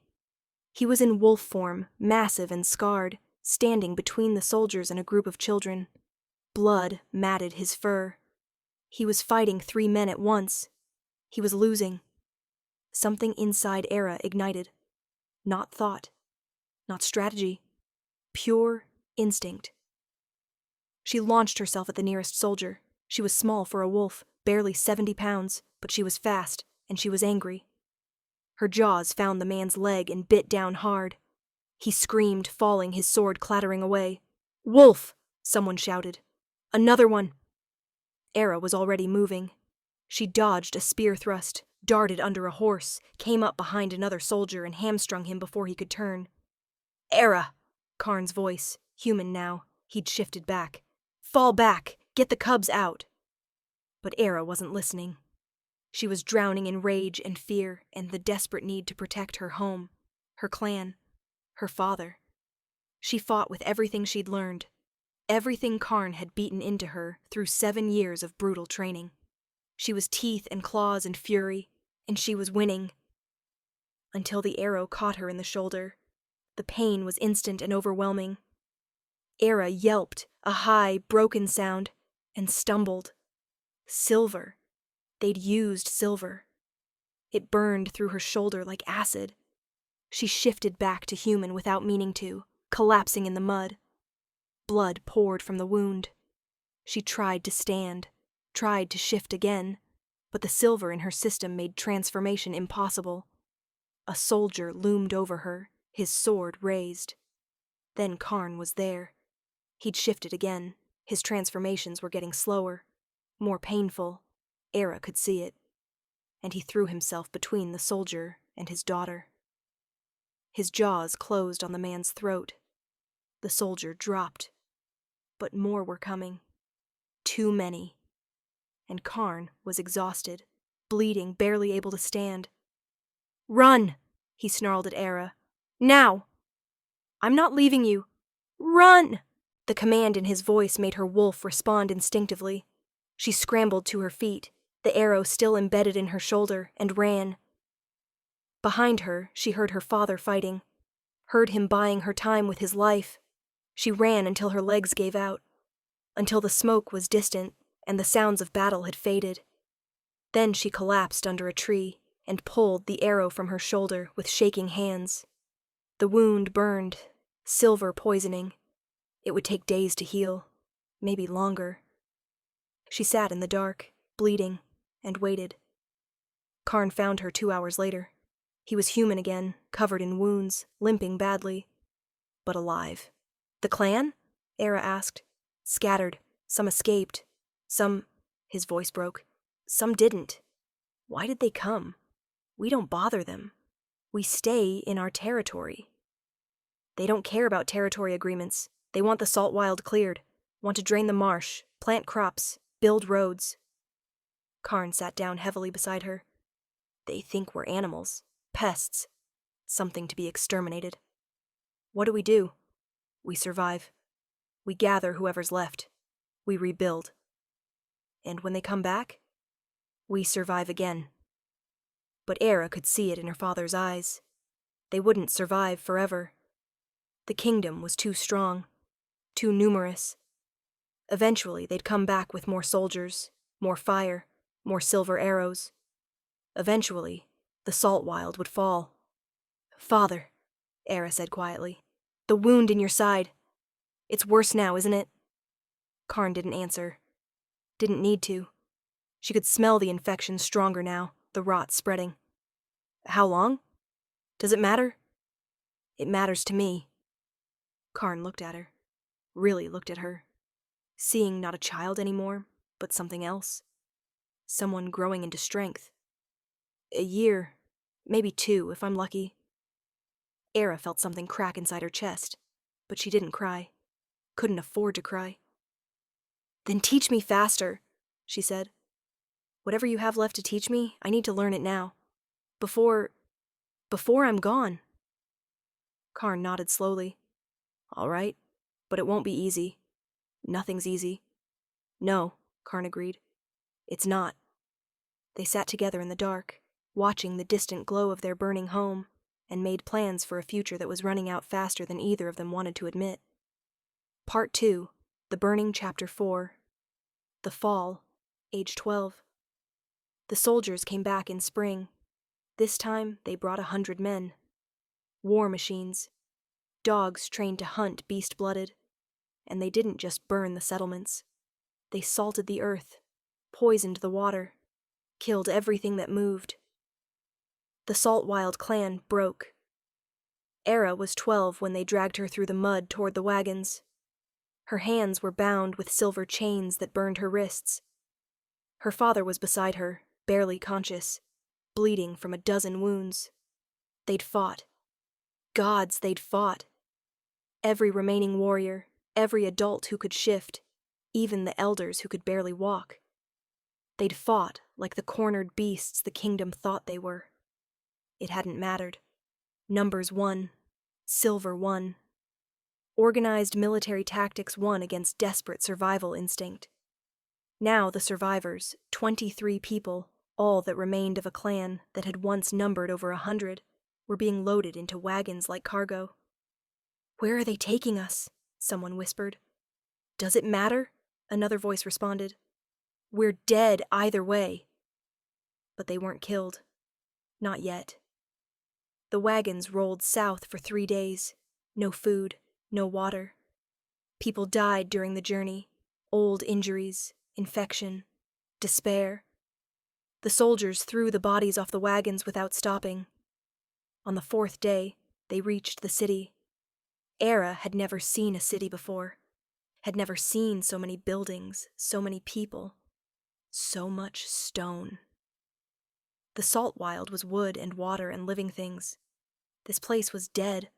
He was in wolf form, massive and scarred, standing between the soldiers and a group of children. Blood matted his fur. He was fighting 3 men at once. He was losing. Something inside Aera ignited. Not thought. Not strategy. Pure instinct. She launched herself at the nearest soldier. She was small for a wolf, barely 70 pounds, but she was fast, and she was angry. Her jaws found the man's leg and bit down hard. He screamed, falling, his sword clattering away. "Wolf!" someone shouted. "Another one!" Aera was already moving. She dodged a spear thrust, darted under a horse, came up behind another soldier and hamstrung him before he could turn. "Aera!" Karn's voice, human now. He'd shifted back. "Fall back! Get the cubs out!" But Aera wasn't listening. She was drowning in rage and fear and the desperate need to protect her home, her clan, her father. She fought with everything she'd learned, everything Karn had beaten into her through 7 years of brutal training. She was teeth and claws and fury, And she was winning. Until the arrow caught her in the shoulder. The pain was instant and overwhelming. Aera yelped, a high, broken sound, and stumbled. Silver. They'd used silver. It burned through her shoulder like acid. She shifted back to human without meaning to, collapsing in the mud. Blood poured from the wound. She tried to stand, tried to shift again, but the silver in her system made transformation impossible. A soldier loomed over her, his sword raised. Then Karn was there. He'd shifted again. His transformations were getting slower, more painful. Aera could see it. And he threw himself between the soldier and his daughter. His jaws closed on the man's throat. The soldier dropped. But more were coming. Too many. And Karn was exhausted, bleeding, barely able to stand. "Run!" he snarled at Aera. "Now! I'm not leaving you! Run!" The command in his voice made her wolf respond instinctively. She scrambled to her feet, the arrow still embedded in her shoulder, and ran. Behind her, she heard her father fighting, heard him buying her time with his life. She ran until her legs gave out, until the smoke was distant and the sounds of battle had faded. Then she collapsed under a tree and pulled the arrow from her shoulder with shaking hands. The wound burned, silver poisoning. It would take days to heal, maybe longer. She sat in the dark, bleeding, and waited. Karn found her 2 hours later. He was human again, covered in wounds, limping badly, but alive. "The clan?" Aera asked. "Scattered. Some escaped. Some..." His voice broke. "Some didn't. Why did they come? We don't bother them. We stay in our territory. They don't care about territory agreements. They want the Saltwild cleared, want to drain the marsh, plant crops, build roads." Karn sat down heavily beside her. "They think we're animals, pests, something to be exterminated. What do? We survive. We gather whoever's left. We rebuild. And when they come back, we survive again." But Aera could see it in her father's eyes. They wouldn't survive forever. The kingdom was too strong, too numerous. Eventually, they'd come back with more soldiers, more fire, more silver arrows. Eventually, the Saltwild would fall. "Father," Aera said quietly, "the wound in your side. It's worse now, isn't it?" Karn didn't answer. Didn't need to. She could smell the infection stronger now, the rot spreading. "How long? Does it matter?" "It matters to me." Karn looked at her. Really looked at her. Seeing not a child anymore, but something else. Someone growing into strength. "A year, maybe 2, if I'm lucky." Aera felt something crack inside her chest, but she didn't cry. Couldn't afford to cry. "Then teach me faster," she said. "Whatever you have left to teach me, I need to learn it now. Before I'm gone." Karn nodded slowly. "All right, but it won't be easy. Nothing's easy." "No," Karn agreed. "It's not." They sat together in the dark, watching the distant glow of their burning home, and made plans for a future that was running out faster than either of them wanted to admit. Part 2, The Burning Chapter 4. The Fall, age 12. The soldiers came back in spring. This time, they brought 100 men. War machines. Dogs trained to hunt beast-blooded. And they didn't just burn the settlements. They salted the earth, poisoned the water, killed everything that moved. The Saltwild clan broke. Aera was 12 when they dragged her through the mud toward the wagons. Her hands were bound with silver chains that burned her wrists. Her father was beside her, barely conscious, bleeding from a dozen wounds. They'd fought. Gods, they'd fought. Every remaining warrior, every adult who could shift, even the elders who could barely walk. They'd fought like the cornered beasts the kingdom thought they were. It hadn't mattered. Numbers won. Silver won. Organized military tactics won against desperate survival instinct. Now the survivors, 23 people, All that remained of a clan that had once numbered over 100 were being loaded into wagons like cargo. "Where are they taking us?" someone whispered. "Does it matter?" another voice responded. "We're dead either way." But they weren't killed. Not yet. The wagons rolled south for 3 days. No food, no water. People died during the journey. Old injuries, infection, despair. The soldiers threw the bodies off the wagons without stopping. On the 4th day, they reached the city. Aera had never seen a city before, had never seen so many buildings, so many people, so much stone. The Saltwild was wood and water and living things. This place was dead,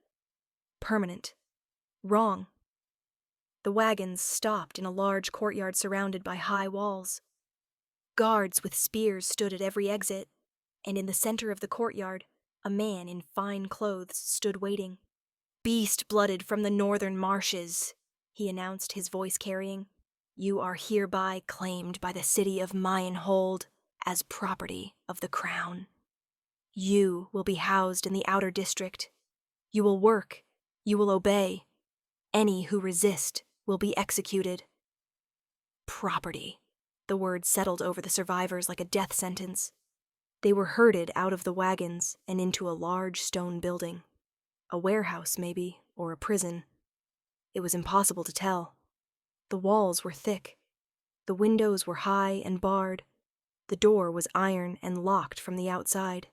permanent, wrong. The wagons stopped in a large courtyard surrounded by high walls. Guards with spears stood at every exit, and in the center of the courtyard, a man in fine clothes stood waiting. "Beast-blooded from the northern marshes," he announced, his voice carrying. "You are hereby claimed by the city of Mayenhold as property of the crown. You will be housed in the outer district. You will work. You will obey. Any who resist will be executed." Property. The word settled over the survivors like a death sentence. They were herded out of the wagons and into a large stone building. A warehouse, maybe, or a prison. It was impossible to tell. The walls were thick. The windows were high and barred. The door was iron and locked from the outside.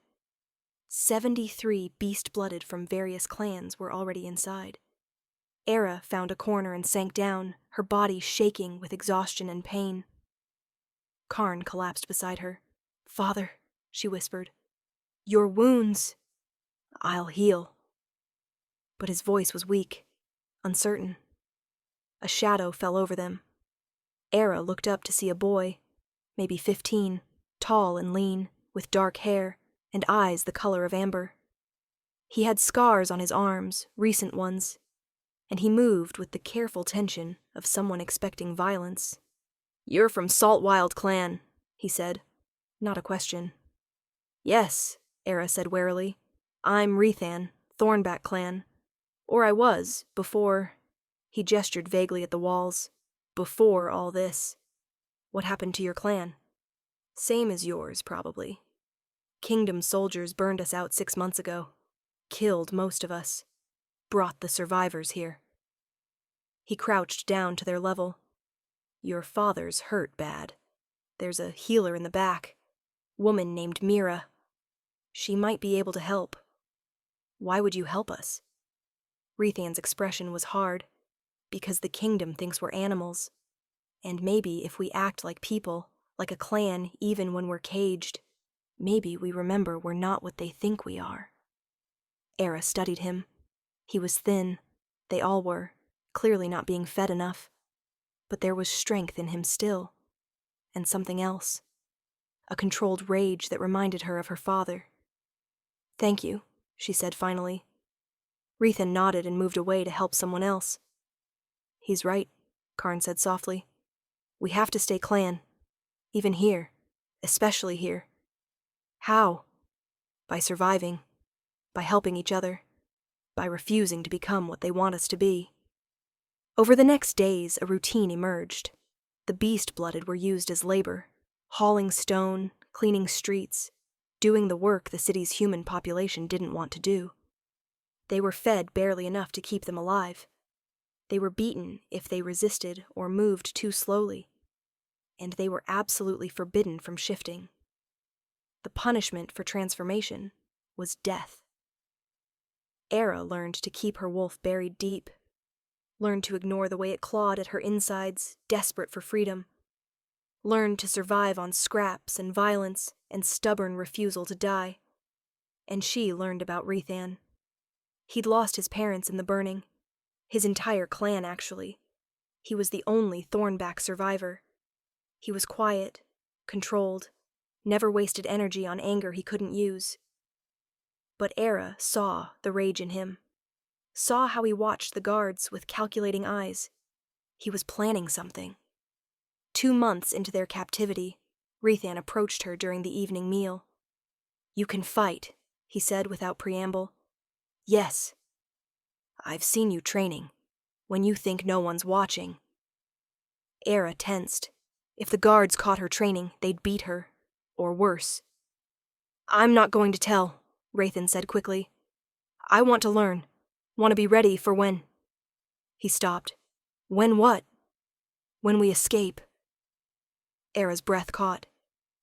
73 beast-blooded from various clans were already inside. Aera found a corner and sank down, her body shaking with exhaustion and pain. Karn collapsed beside her. "Father," she whispered, "your wounds." "I'll heal." But his voice was weak, uncertain. A shadow fell over them. Aera looked up to see a boy, maybe 15, tall and lean, with dark hair and eyes the color of amber. He had scars on his arms, recent ones, and he moved with the careful tension of someone expecting violence. "You're from Saltwild clan," he said. Not a question. "Yes," Aera said warily. "I'm Rethan, Thornback clan. Or I was, before—" He gestured vaguely at the walls. "Before all this. What happened to your clan?" "Same as yours, probably. Kingdom soldiers burned us out 6 months ago. Killed most of us. Brought the survivors here." He crouched down to their level. "Your father's hurt bad. There's a healer in the back. Woman named Mira. She might be able to help." "Why would you help us?" Rethan's expression was hard. "Because the kingdom thinks we're animals. And maybe if we act like people, like a clan even when we're caged, maybe we remember we're not what they think we are." Aera studied him. He was thin. They all were, clearly not being fed enough. But there was strength in him still. And something else. A controlled rage that reminded her of her father. "Thank you," she said finally. Rethan nodded and moved away to help someone else. "He's right," Karn said softly. "We have to stay clan. Even here. Especially here." "How?" "By surviving. By helping each other. By refusing to become what they want us to be." Over the next days, a routine emerged. The beast-blooded were used as labor, hauling stone, cleaning streets, doing the work the city's human population didn't want to do. They were fed barely enough to keep them alive. They were beaten if they resisted or moved too slowly. And they were absolutely forbidden from shifting. The punishment for transformation was death. Aera learned to keep her wolf buried deep. Learned to ignore the way it clawed at her insides, desperate for freedom. Learned to survive on scraps and violence and stubborn refusal to die. And she learned about Rethan. He'd lost his parents in the burning. His entire clan, actually. He was the only Thornback survivor. He was quiet, controlled, never wasted energy on anger he couldn't use. But Aera saw the rage in him. Saw how he watched the guards with calculating eyes. He was planning something. 2 months into their captivity, Rethan approached her during the evening meal. "You can fight," he said without preamble. "Yes. I've seen you training, when you think no one's watching." Aera tensed. If the guards caught her training, they'd beat her. Or worse. "I'm not going to tell," Rethan said quickly. "I want to learn. Want to be ready for when—" He stopped. "When what?" "When we escape." Aera's breath caught.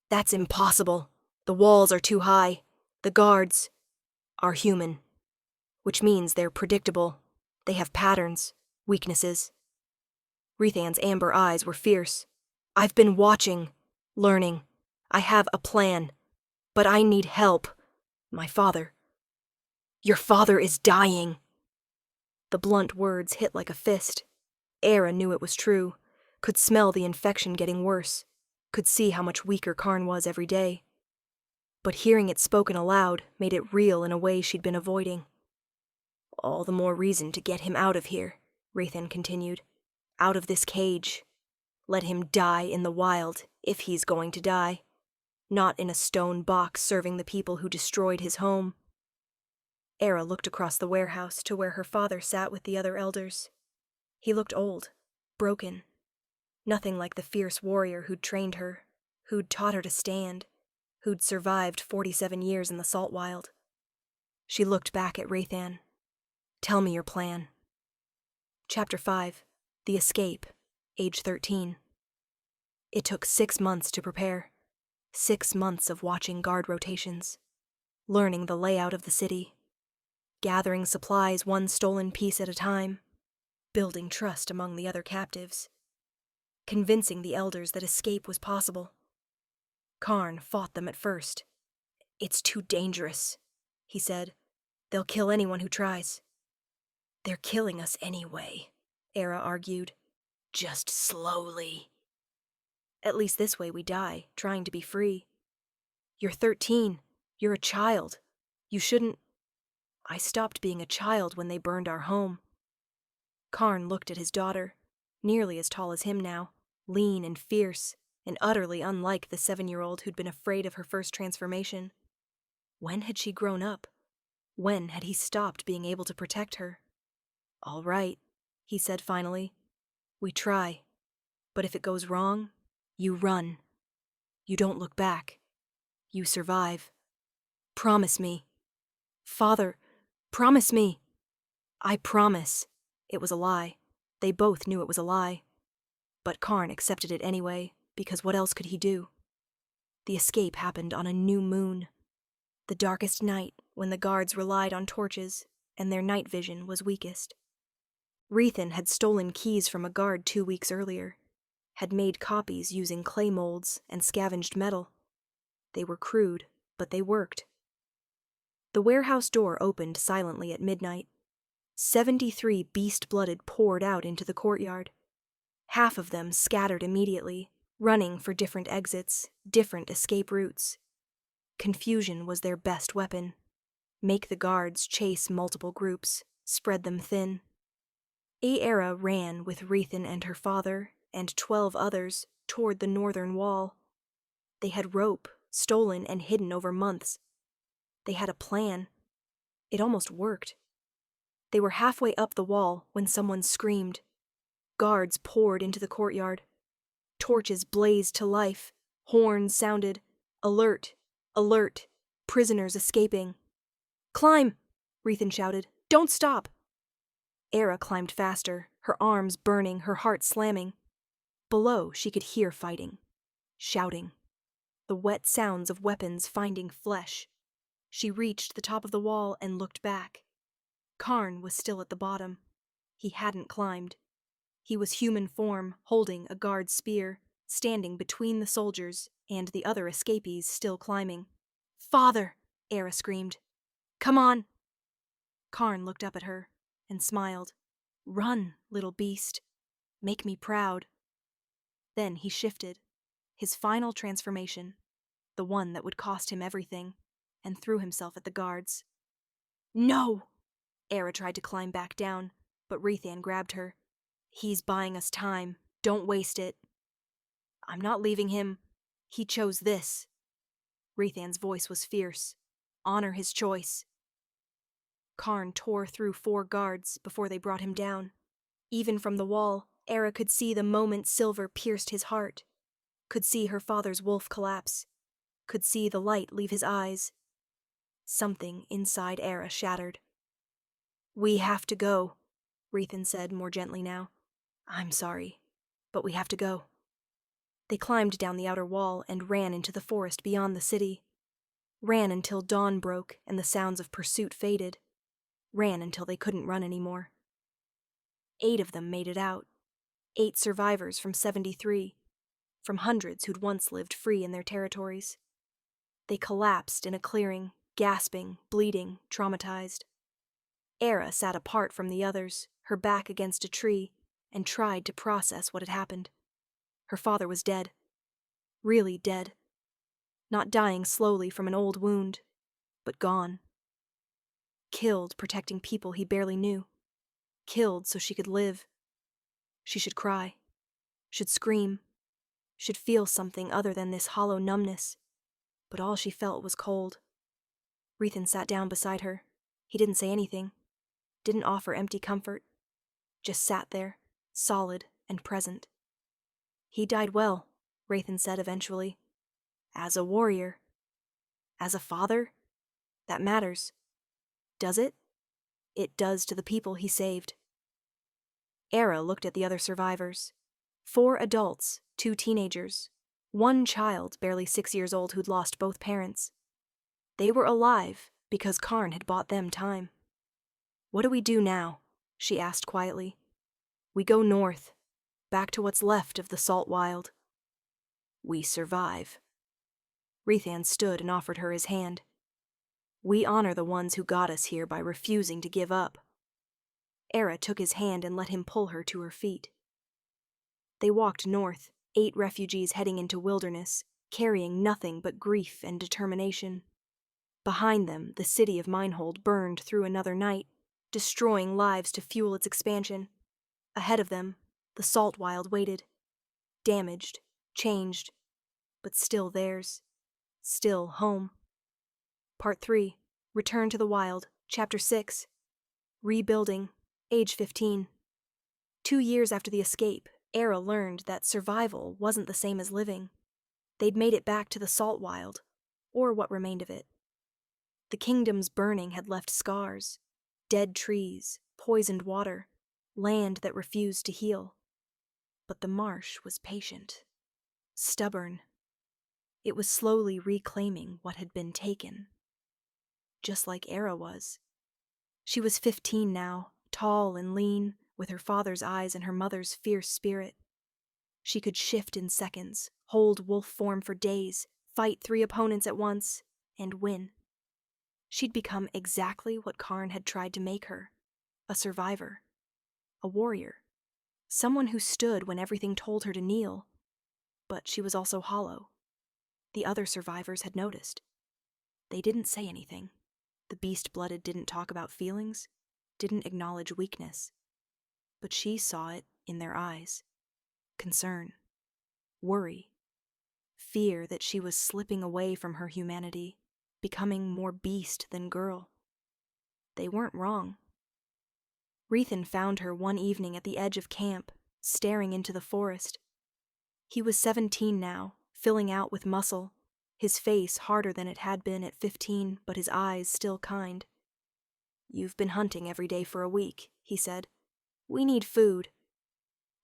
"That's impossible. The walls are too high. The guards are human. Which means they're predictable. They have patterns, weaknesses." Rethan's amber eyes were fierce. "I've been watching, learning. I have a plan. But I need help. My father." "Your father is dying." The blunt words hit like a fist. Aera knew it was true, could smell the infection getting worse, could see how much weaker Karn was every day. But hearing it spoken aloud made it real in a way she'd been avoiding. "All the more reason to get him out of here," Rethan continued. "Out of this cage. Let him die in the wild, if he's going to die. Not in a stone box serving the people who destroyed his home." Aera looked across the warehouse to where her father sat with the other elders. He looked old, broken. Nothing like the fierce warrior who'd trained her, who'd taught her to stand, who'd survived 47 years in the Saltwild. She looked back at Rethan. "Tell me your plan." Chapter 5. The Escape, age 13. It took 6 months to prepare. 6 months of watching guard rotations, learning the layout of the city, gathering supplies one stolen piece at a time, building trust among the other captives, convincing the elders that escape was possible. Karn fought them at first. "It's too dangerous," he said. "They'll kill anyone who tries." "They're killing us anyway," Aera argued. "Just slowly." "At least this way we die, trying to be free." "You're 13. You're a child. You shouldn't—" "I stopped being a child when they burned our home." Karn looked at his daughter, nearly as tall as him now, lean and fierce, and utterly unlike the 7-year-old who'd been afraid of her first transformation. When had she grown up? When had he stopped being able to protect her? "All right," he said finally. "We try. But if it goes wrong, you run. You don't look back. You survive. Promise me." "Father, promise me." "I promise." It was a lie. They both knew it was a lie. But Karn accepted it anyway, because what else could he do? The escape happened on a new moon. The darkest night, when the guards relied on torches, and their night vision was weakest. Rethan had stolen keys from a guard 2 weeks earlier, had made copies using clay molds and scavenged metal. They were crude, but they worked. The warehouse door opened silently at midnight. 73 beast-blooded poured out into the courtyard. Half of them scattered immediately, running for different exits, different escape routes. Confusion was their best weapon. Make the guards chase multiple groups, spread them thin. Aera ran with Rethan and her father, and 12 others, toward the northern wall. They had rope, stolen and hidden over months. They had a plan. It almost worked. They were halfway up the wall when someone screamed. Guards poured into the courtyard. Torches blazed to life. Horns sounded. "Alert! Alert! Prisoners escaping!" "Climb!" Rethan shouted. "Don't stop!" Aera climbed faster, her arms burning, her heart slamming. Below, she could hear fighting. Shouting. The wet sounds of weapons finding flesh. She reached the top of the wall and looked back. Karn was still at the bottom. He hadn't climbed. He was human form, holding a guard spear, standing between the soldiers and the other escapees still climbing. "Father!" Aera screamed. "Come on!" Karn looked up at her and smiled. "Run, little beast. Make me proud." Then he shifted. His final transformation, the one that would cost him everything, and threw himself at the guards. "No!" Aera tried to climb back down, but Rethan grabbed her. "He's buying us time. Don't waste it." "I'm not leaving him." He chose this. Rethan's voice was fierce. Honor his choice. Karn tore through 4 guards before they brought him down. Even from the wall, Aera could see the moment silver pierced his heart. Could see her father's wolf collapse. Could see the light leave his eyes. Something inside Aera shattered. "We have to go," Rethan said more gently now. "I'm sorry, but we have to go." They climbed down the outer wall and ran into the forest beyond the city. Ran until dawn broke and the sounds of pursuit faded. Ran until they couldn't run anymore. 8 of them made it out. 8 survivors from 73, from hundreds who'd once lived free in their territories. They collapsed in a clearing, gasping, bleeding, traumatized. Aera sat apart from the others, her back against a tree, and tried to process what had happened. Her father was dead. Really dead. Not dying slowly from an old wound, but gone. Killed protecting people he barely knew. Killed so she could live. She should cry. Should scream. Should feel something other than this hollow numbness. But all she felt was cold. Rethan sat down beside her. He didn't say anything. Didn't offer empty comfort. Just sat there, solid and present. "He died well," Rethan said eventually. "As a warrior. As a father. That matters. Does it? It does to the people he saved." Aera looked at the other survivors. 4 adults, 2 teenagers, 1 child barely 6 years old who'd lost both parents. They were alive because Karn had bought them time. "What do we do now?" she asked quietly. "We go north, back to what's left of the Saltwild." "We survive." Rethan stood and offered her his hand. "We honor the ones who got us here by refusing to give up." Aera took his hand and let him pull her to her feet. They walked north, 8 refugees heading into wilderness, carrying nothing but grief and determination. Behind them, the city of Minehold burned through another night, destroying lives to fuel its expansion. Ahead of them, the Saltwild waited. Damaged, changed, but still theirs. Still home. Part 3, Return to the Wild, Chapter 6. Rebuilding, age 15. 2 years after the escape, Aera learned that survival wasn't the same as living. They'd made it back to the Saltwild, or what remained of it. The kingdom's burning had left scars. Dead trees, poisoned water, land that refused to heal. But the marsh was patient. Stubborn. It was slowly reclaiming what had been taken. Just like Aera was. She was 15 now, tall and lean, with her father's eyes and her mother's fierce spirit. She could shift in seconds, hold wolf form for days, fight 3 opponents at once, and win. She'd become exactly what Karn had tried to make her, a survivor, a warrior, someone who stood when everything told her to kneel. But she was also hollow. The other survivors had noticed. They didn't say anything. The beast-blooded didn't talk about feelings, didn't acknowledge weakness. But she saw it in their eyes. Concern, worry, fear that she was slipping away from her humanity, becoming more beast than girl. They weren't wrong. Rethan found her one evening at the edge of camp, staring into the forest. He was 17 now, filling out with muscle, his face harder than it had been at 15, but his eyes still kind. "You've been hunting every day for a week," he said. "We need food."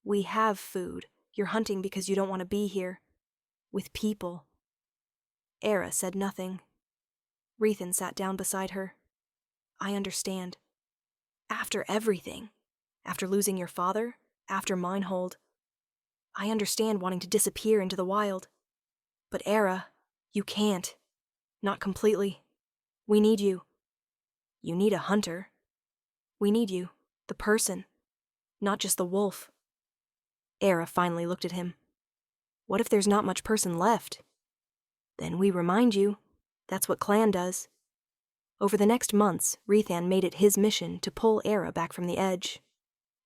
"We have food. You're hunting because you don't want to be here. With people." Aera said nothing. Rethan sat down beside her. "I understand. After everything. After losing your father. After Minehold. I understand wanting to disappear into the wild. But Aera, you can't. Not completely. We need you. You need a hunter. We need you. The person. Not just the wolf." Aera finally looked at him. "What if there's not much person left?" "Then we remind you. That's what Clan does." Over the next months, Rethan made it his mission to pull Aera back from the edge.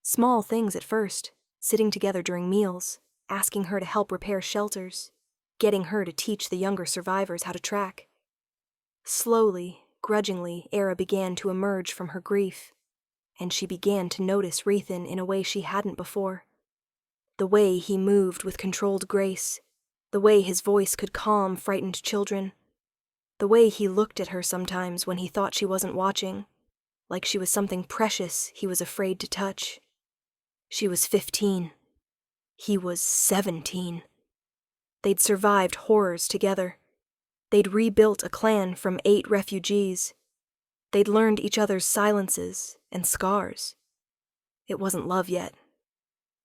Small things at first, sitting together during meals, asking her to help repair shelters, getting her to teach the younger survivors how to track. Slowly, grudgingly, Aera began to emerge from her grief, and she began to notice Rethan in a way she hadn't before. The way he moved with controlled grace, the way his voice could calm frightened children, the way he looked at her sometimes when he thought she wasn't watching, like she was something precious he was afraid to touch. She was 15. He was 17. They'd survived horrors together. They'd rebuilt a clan from 8 refugees. They'd learned each other's silences and scars. It wasn't love yet,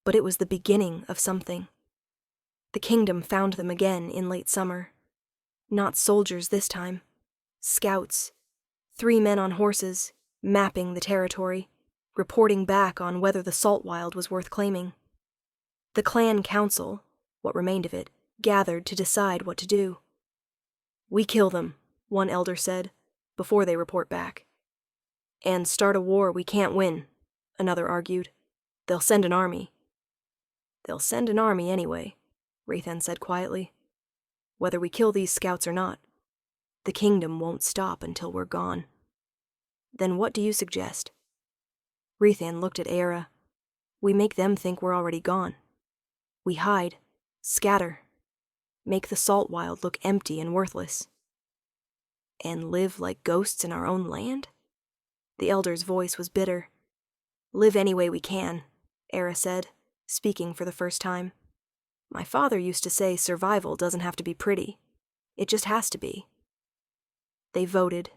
but it was the beginning of something. The kingdom found them again in late summer. Not soldiers this time. Scouts. 3 men on horses, mapping the territory, reporting back on whether the Saltwild was worth claiming. The clan council, what remained of it, gathered to decide what to do. "We kill them," one elder said, "before they report back." "And start a war we can't win," another argued. "They'll send an army." "They'll send an army anyway," Rethan said quietly. "Whether we kill these scouts or not, the kingdom won't stop until we're gone." "Then what do you suggest?" Rethan looked at Aera. "We make them think we're already gone. We hide, scatter, make the Saltwild look empty and worthless." "And live like ghosts in our own land?" The elder's voice was bitter. "Live any way we can," Aera said, speaking for the first time. "My father used to say survival doesn't have to be pretty. It just has to be." They voted.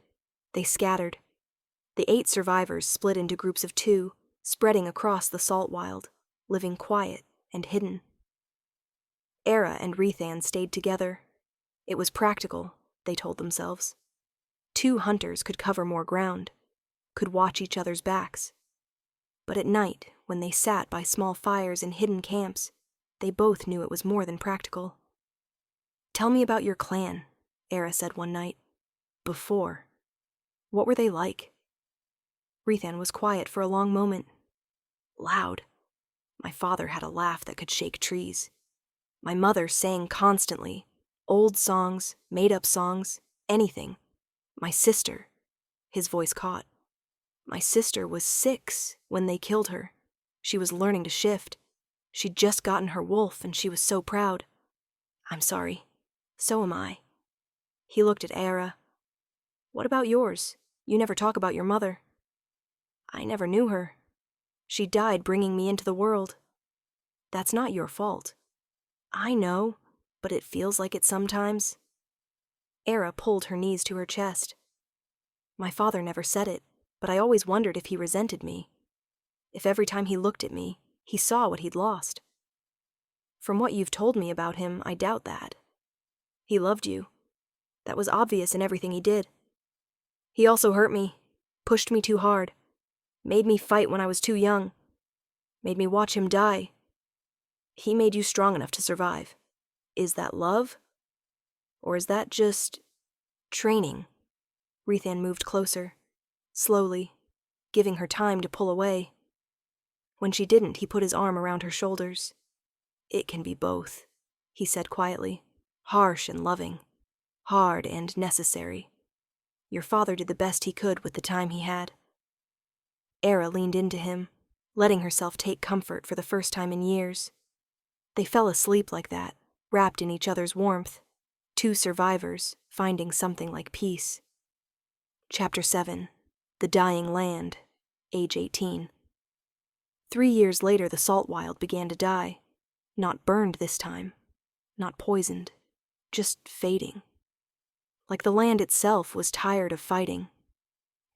They scattered. The 8 survivors split into groups of 2, spreading across the Saltwild, living quiet and hidden. Aera and Rethan stayed together. It was practical, they told themselves. 2 hunters could cover more ground, could watch each other's backs. But at night, when they sat by small fires in hidden camps, they both knew it was more than practical. "Tell me about your clan," Aera said one night. "Before. What were they like?" Rethan was quiet for a long moment. "Loud. My father had a laugh that could shake trees. My mother sang constantly, old songs, made-up songs, anything. My sister," his voice caught. "My sister was 6 when they killed her. She was learning to shift. She'd just gotten her wolf and she was so proud. I'm sorry. So am I." He looked at Aera. "What about yours? You never talk about your mother." "I never knew her. She died bringing me into the world." "That's not your fault." "I know, but it feels like it sometimes." Aera pulled her knees to her chest. "My father never said it, but I always wondered if he resented me. If every time he looked at me, he saw what he'd lost. From what you've told me about him, I doubt that. He loved you. That was obvious in everything he did. He also hurt me, pushed me too hard, made me fight when I was too young, made me watch him die. He made you strong enough to survive. Is that love? Or is that just training?" Rethan moved closer, slowly, giving her time to pull away. When she didn't, he put his arm around her shoulders. "It can be both," he said quietly. "Harsh and loving. Hard and necessary. Your father did the best he could with the time he had." Aera leaned into him, letting herself take comfort for the first time in years. They fell asleep like that, wrapped in each other's warmth. 2 survivors, finding something like peace. Chapter 7. The Dying Land, age 18. 3 years later, the Saltwild began to die. Not burned this time. Not poisoned. Just fading. Like the land itself was tired of fighting.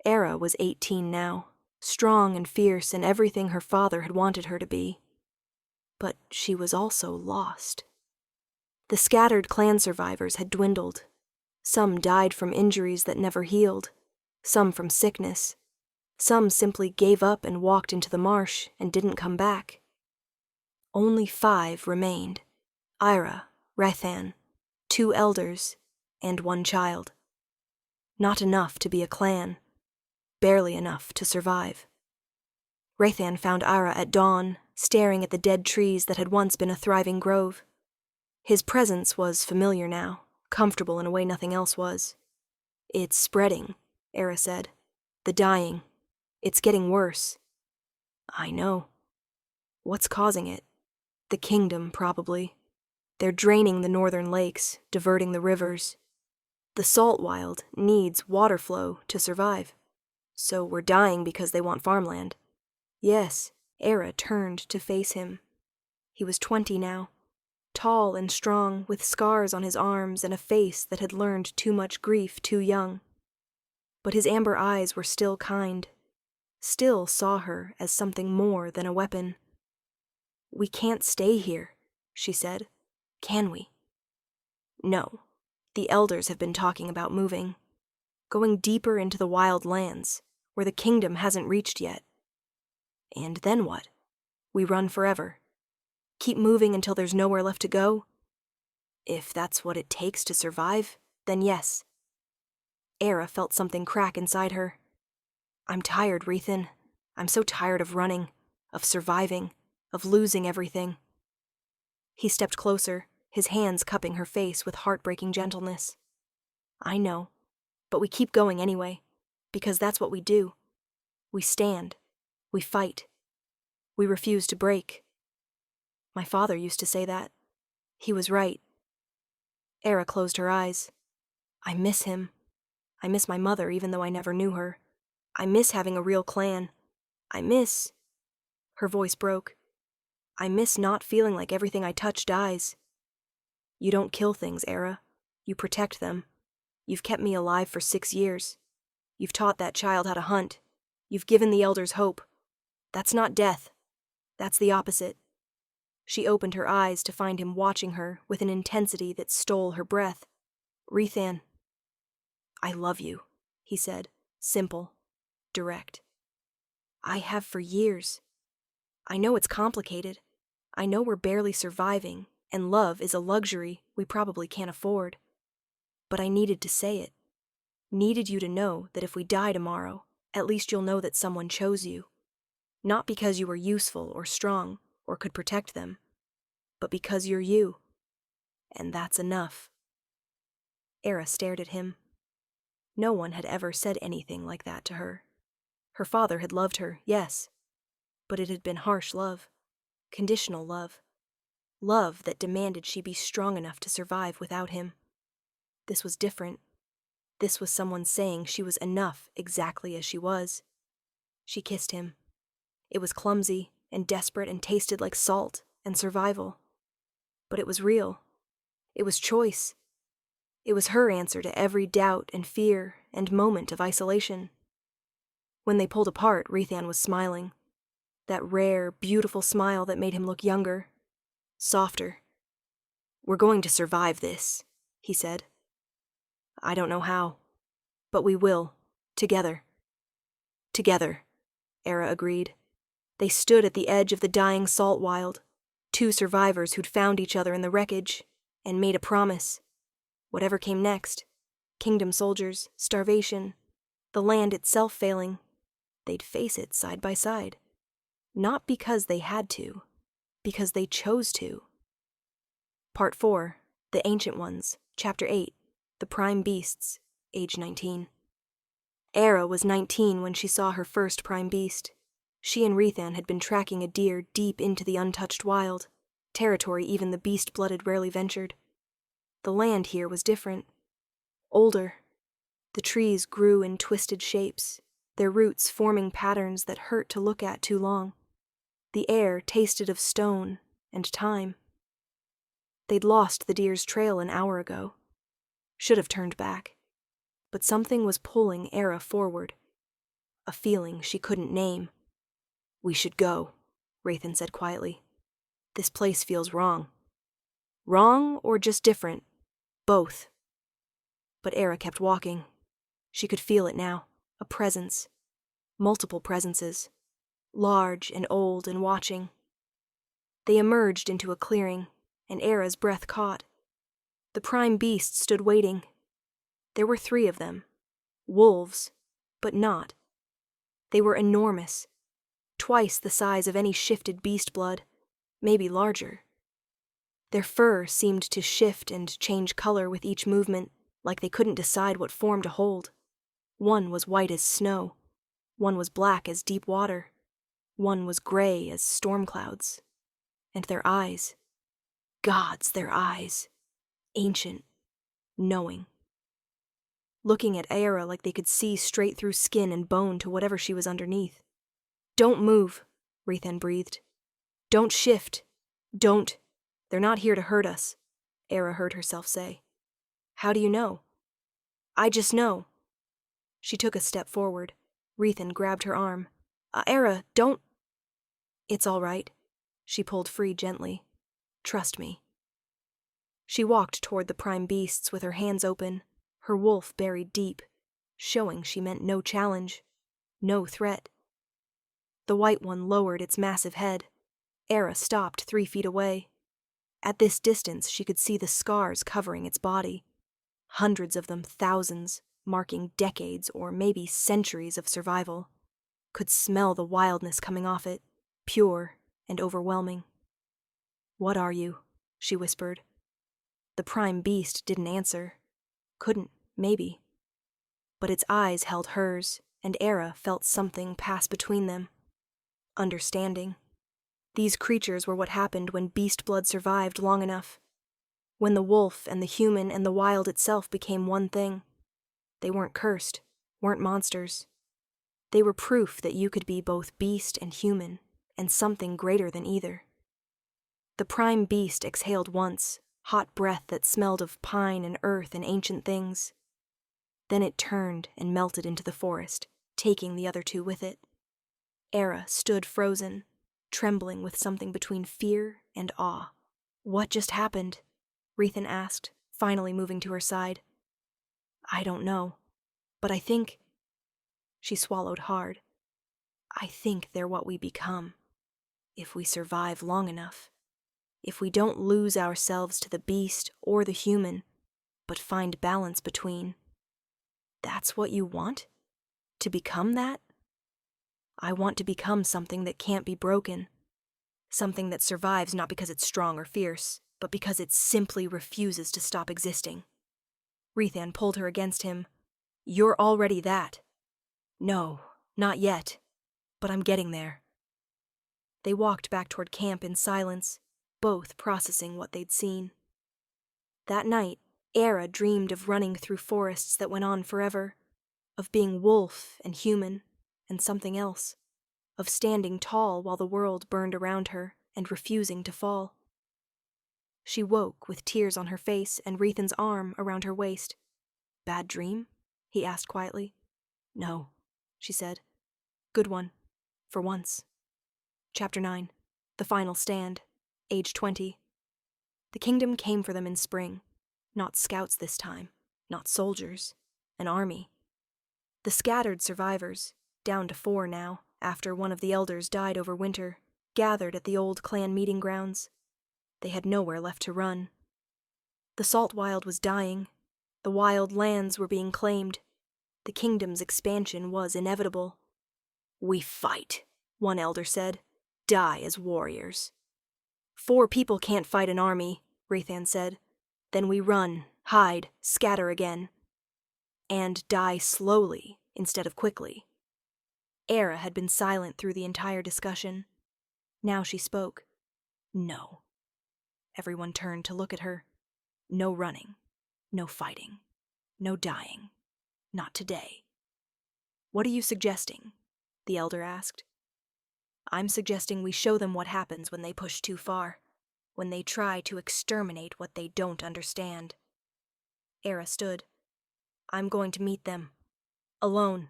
Aera was 18 now, strong and fierce and everything her father had wanted her to be. But she was also lost. The scattered clan survivors had dwindled. Some died from injuries that never healed, some from sickness. Some simply gave up and walked into the marsh and didn't come back. Only 5 remained: Aera, Rethan, 2 elders, and 1 child. Not enough to be a clan, barely enough to survive. Rethan found Aera at dawn, staring at the dead trees that had once been a thriving grove. His presence was familiar now, comfortable in a way nothing else was. "It's spreading," Aera said. "The dying. It's getting worse." "I know." "What's causing it?" "The kingdom, probably. They're draining the northern lakes, diverting the rivers. The Saltwild needs water flow to survive. So we're dying because they want farmland." "Yes." Aera turned to face him. He was 20 now, tall and strong, with scars on his arms and a face that had learned too much grief too young. But his amber eyes were still kind, still saw her as something more than a weapon. "We can't stay here," she said. "Can we?" "No. The elders have been talking about moving. Going deeper into the wild lands, where the kingdom hasn't reached yet." "And then what? We run forever? Keep moving until there's nowhere left to go?" "If that's what it takes to survive, then yes." Aera felt something crack inside her. "I'm tired, Rethan. I'm so tired of running, of surviving, of losing everything." He stepped closer, his hands cupping her face with heartbreaking gentleness. "I know, but we keep going anyway, because that's what we do. We stand. We fight. We refuse to break. My father used to say that. He was right." Aera closed her eyes. "I miss him. I miss my mother, even though I never knew her. I miss having a real clan. I miss..." Her voice broke. "I miss not feeling like everything I touch dies." "You don't kill things, Aera. You protect them. You've kept me alive for 6 years. You've taught that child how to hunt. You've given the elders hope. That's not death. That's the opposite." She opened her eyes to find him watching her with an intensity that stole her breath. "Rethan." "I love you," he said, simple, direct. "I have for years. I know it's complicated. I know we're barely surviving, and love is a luxury we probably can't afford. But I needed to say it. Needed you to know that if we die tomorrow, at least you'll know that someone chose you. Not because you were useful or strong or could protect them, but because you're you. And that's enough." Aera stared at him. No one had ever said anything like that to her. Her father had loved her, yes, but it had been harsh love, conditional love, love that demanded she be strong enough to survive without him. This was different. This was someone saying she was enough exactly as she was. She kissed him. It was clumsy and desperate and tasted like salt and survival. But it was real. It was choice. It was her answer to every doubt and fear and moment of isolation. When they pulled apart, Rethan was smiling. That rare, beautiful smile that made him look younger, softer. "We're going to survive this," he said. "I don't know how, but we will, together." "Together," Aera agreed. They stood at the edge of the dying Saltwild, 2 survivors who'd found each other in the wreckage and made a promise. Whatever came next, kingdom soldiers, starvation, the land itself failing, they'd face it side by side. Not because they had to, because they chose to. Part 4, The Ancient Ones, Chapter 8, The Prime Beasts, age 19. Aera was 19 when she saw her first prime beast. She and Rethan had been tracking a deer deep into the untouched wild, territory even the beast-blooded rarely ventured. The land here was different. Older. The trees grew in twisted shapes, their roots forming patterns that hurt to look at too long. The air tasted of stone and time. They'd lost the deer's trail an hour ago. Should have turned back. But something was pulling Aera forward. A feeling she couldn't name. "We should go," Rethan said quietly. "This place feels wrong." "Wrong or just different?" "Both." But Aera kept walking. She could feel it now, a presence. Multiple presences. Large and old and watching. They emerged into a clearing, and Aera's breath caught. The prime beast stood waiting. There were 3 of them. Wolves, but not. They were enormous. Twice the size of any shifted beast blood, maybe larger. Their fur seemed to shift and change color with each movement, like they couldn't decide what form to hold. One was white as snow. One was black as deep water. One was gray as storm clouds. And their eyes. Gods, their eyes. Ancient. Knowing. Looking at Aera like they could see straight through skin and bone to whatever she was underneath. "Don't move," Rethan breathed. "Don't shift. Don't. They're not here to hurt us," Aera heard herself say. "How do you know?" "I just know." She took a step forward. Rethan grabbed her arm. Aera, don't." "It's all right." She pulled free gently. "Trust me." She walked toward the prime beasts with her hands open, her wolf buried deep, showing she meant no challenge, no threat. The white one lowered its massive head. Aera stopped 3 feet away. At this distance, she could see the scars covering its body. Hundreds of them, thousands, marking decades or maybe centuries of survival. Could smell the wildness coming off it, pure and overwhelming. "What are you?" she whispered. The prime beast didn't answer. Couldn't, maybe. But its eyes held hers, and Aera felt something pass between them. Understanding. These creatures were what happened when beast blood survived long enough. When the wolf and the human and the wild itself became one thing. They weren't cursed, weren't monsters. They were proof that you could be both beast and human, and something greater than either. The prime beast exhaled once, hot breath that smelled of pine and earth and ancient things. Then it turned and melted into the forest, taking the other two with it. Aera stood frozen, trembling with something between fear and awe. "What just happened?" Rethan asked, finally moving to her side. "I don't know, but I think..." She swallowed hard. "I think they're what we become, if we survive long enough. If we don't lose ourselves to the beast or the human, but find balance between." "That's what you want? To become that?" "I want to become something that can't be broken. Something that survives not because it's strong or fierce, but because it simply refuses to stop existing." Rethan pulled her against him. "You're already that." "No, not yet. But I'm getting there." They walked back toward camp in silence, both processing what they'd seen. That night, Aera dreamed of running through forests that went on forever, of being wolf and human and something else, of standing tall while the world burned around her and refusing to fall. She woke with tears on her face and Rethan's arm around her waist. "Bad dream?" he asked quietly. "No," she said. "Good one. For once." Chapter 9. The Final Stand. Age 20. The kingdom came for them in spring. Not scouts this time. Not soldiers. An army. The scattered survivors, down to 4 now, after one of the elders died over winter, gathered at the old clan meeting grounds. They had nowhere left to run. The Saltwild was dying. The wild lands were being claimed. The kingdom's expansion was inevitable. "We fight," one elder said. "Die as warriors." 4 people can't fight an army," Rethan said. "Then we run, hide, scatter again. And die slowly instead of quickly." Aera had been silent through the entire discussion. Now she spoke. "No." Everyone turned to look at her. "No running. No fighting. No dying. Not today." "What are you suggesting?" the elder asked. "I'm suggesting we show them what happens when they push too far, when they try to exterminate what they don't understand." Aera stood. "I'm going to meet them. Alone."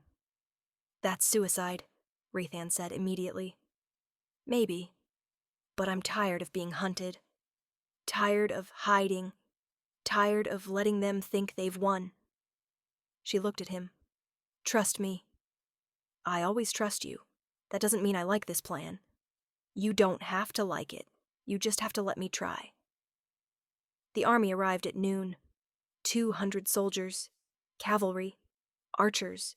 "That's suicide," Rethan said immediately. "Maybe. But I'm tired of being hunted. Tired of hiding. Tired of letting them think they've won." She looked at him. "Trust me." "I always trust you. That doesn't mean I like this plan." "You don't have to like it. You just have to let me try." The army arrived at noon. 200 soldiers, cavalry, archers,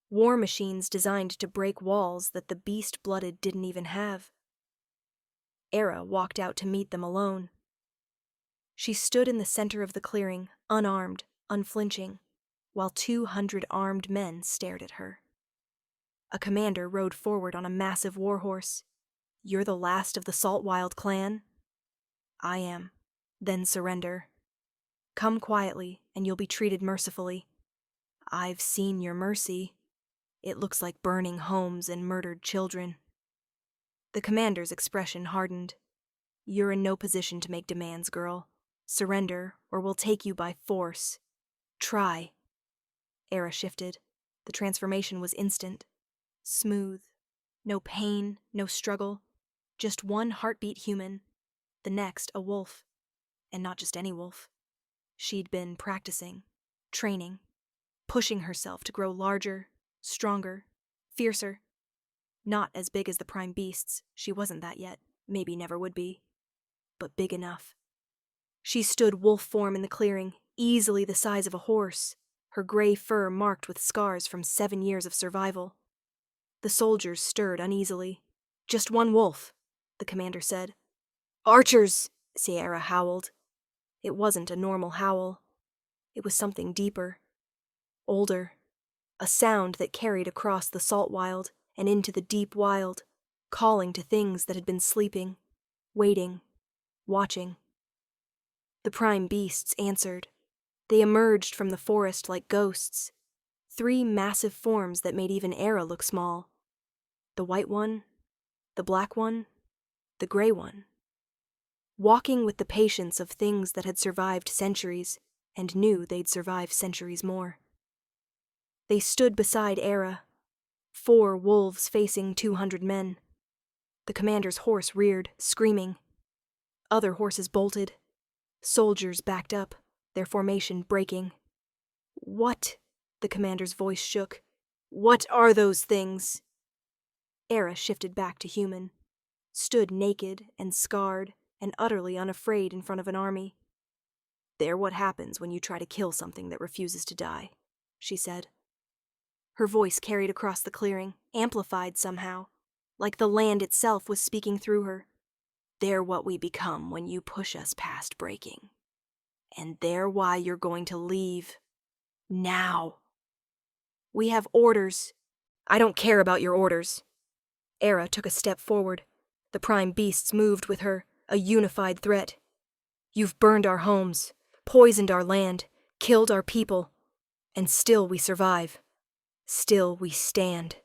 war machines designed to break walls that the beast-blooded didn't even have. Aera walked out to meet them alone. She stood in the center of the clearing, unarmed, unflinching, while 200 armed men stared at her. A commander rode forward on a massive warhorse. "You're the last of the Saltwild clan?" "I am." "Then surrender. Come quietly, and you'll be treated mercifully." "I've seen your mercy. It looks like burning homes and murdered children." The commander's expression hardened. "You're in no position to make demands, girl. Surrender, or we'll take you by force. Try." Aera shifted. The transformation was instant. Smooth. No pain, no struggle. Just one heartbeat human. The next, a wolf. And not just any wolf. She'd been practicing, training, pushing herself to grow larger, stronger, fiercer. Not as big as the prime beasts, she wasn't that yet, maybe never would be. But big enough. She stood wolf form in the clearing, easily the size of a horse, her gray fur marked with scars from 7 years of survival. The soldiers stirred uneasily. "Just one wolf," the commander said. "Archers!" Aera howled. It wasn't a normal howl. It was something deeper, older, a sound that carried across the Saltwild and into the deep wild, calling to things that had been sleeping, waiting, watching. The prime beasts answered. They emerged from the forest like ghosts, 3 massive forms that made even Aera look small. The white one, the black one, the gray one. Walking with the patience of things that had survived centuries and knew they'd survive centuries more. They stood beside Aera, 4 wolves facing 200 men. The commander's horse reared, screaming. Other horses bolted. Soldiers backed up, their formation breaking. "What?" The commander's voice shook. "What are those things?" Aera shifted back to human, stood naked and scarred and utterly unafraid in front of an army. "They're what happens when you try to kill something that refuses to die," she said. Her voice carried across the clearing, amplified somehow, like the land itself was speaking through her. "They're what we become when you push us past breaking. And they're why you're going to leave. Now." "We have orders." "I don't care about your orders." Aera took a step forward. The prime beasts moved with her, a unified threat. "You've burned our homes, poisoned our land, killed our people, and still we survive. Still we stand.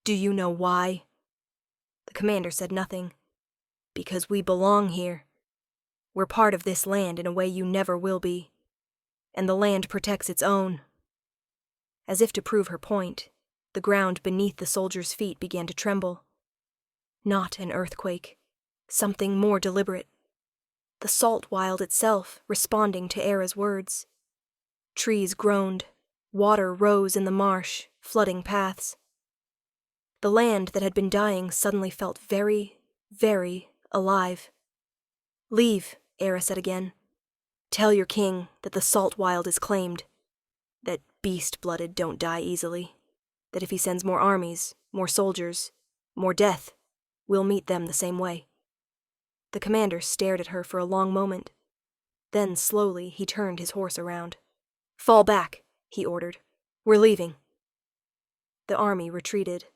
Do you know why?" The commander said nothing. "Because we belong here. We're part of this land in a way you never will be. And the land protects its own." As if to prove her point, the ground beneath the soldiers' feet began to tremble. Not an earthquake. Something more deliberate. The Saltwild itself responding to Aera's words. Trees groaned. Water rose in the marsh, flooding paths. The land that had been dying suddenly felt very, very alive. "Leave," Aera said again. "Tell your king that the Saltwild is claimed. That beast-blooded don't die easily. That if he sends more armies, more soldiers, more death, we'll meet them the same way." The commander stared at her for a long moment. Then slowly he turned his horse around. "Fall back," he ordered. "We're leaving." The army retreated.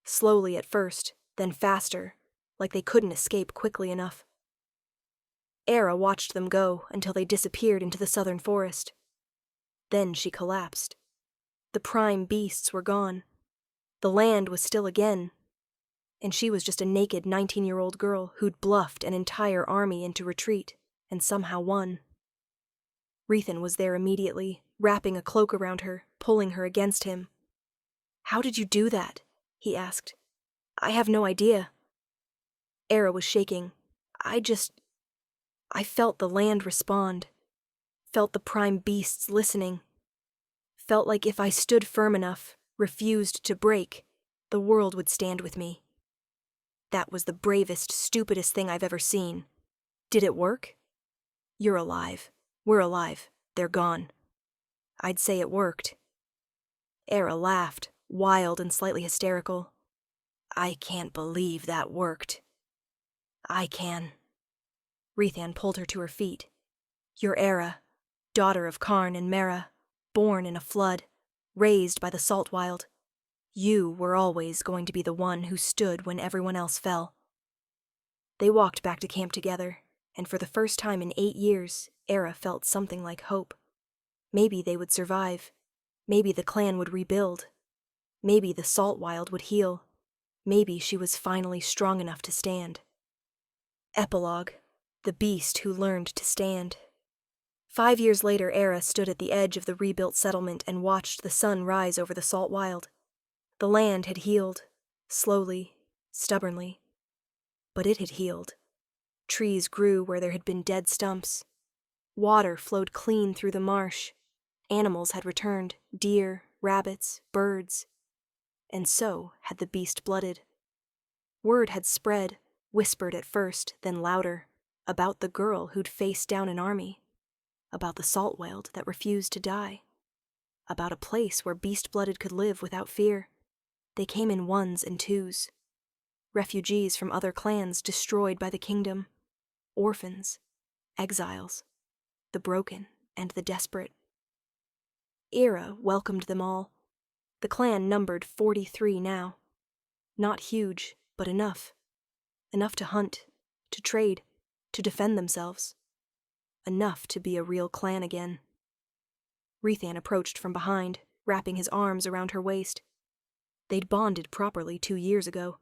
Slowly at first, then faster, like they couldn't escape quickly enough. Aera watched them go until they disappeared into the southern forest. Then she collapsed. The prime beasts were gone. The land was still again. And she was just a naked 19-year-old girl who'd bluffed an entire army into retreat and somehow won. Rethan was there immediately, wrapping a cloak around her, pulling her against him. "How did you do that?" he asked. "I have no idea." Aera was shaking. I felt the land respond. Felt the prime beasts listening. Felt like if I stood firm enough, refused to break, the world would stand with me. That was the bravest, stupidest thing I've ever seen. Did it work? You're alive. We're alive. They're gone. I'd say it worked. Aera laughed, wild and slightly hysterical. "I can't believe that worked." "I can." Rethan pulled her to her feet. You're Aera, daughter of Karn and Mera, born in a flood, raised by the Saltwild. You were always going to be the one who stood when everyone else fell. They walked back to camp together, and for the first time in 8 years, Aera felt something like hope. Maybe they would survive. Maybe the clan would rebuild. Maybe the Saltwild would heal. Maybe she was finally strong enough to stand. Epilogue: The Beast Who Learned to Stand. 5 years later, Aera stood at the edge of the rebuilt settlement and watched the sun rise over the Saltwild. The land had healed, slowly, stubbornly. But it had healed. Trees grew where there had been dead stumps. Water flowed clean through the marsh. Animals had returned, deer, rabbits, birds. And so had the beast-blooded. Word had spread, whispered at first, then louder, about the girl who'd faced down an army, about the Saltwild that refused to die, about a place where beast-blooded could live without fear. They came in ones and twos. Refugees from other clans destroyed by the kingdom, orphans, exiles, the broken and the desperate. Aera welcomed them all. The clan numbered 43 now. Not huge, but enough. Enough to hunt, to trade, to defend themselves. Enough to be a real clan again. Rethan approached from behind, wrapping his arms around her waist. They'd bonded properly 2 years ago,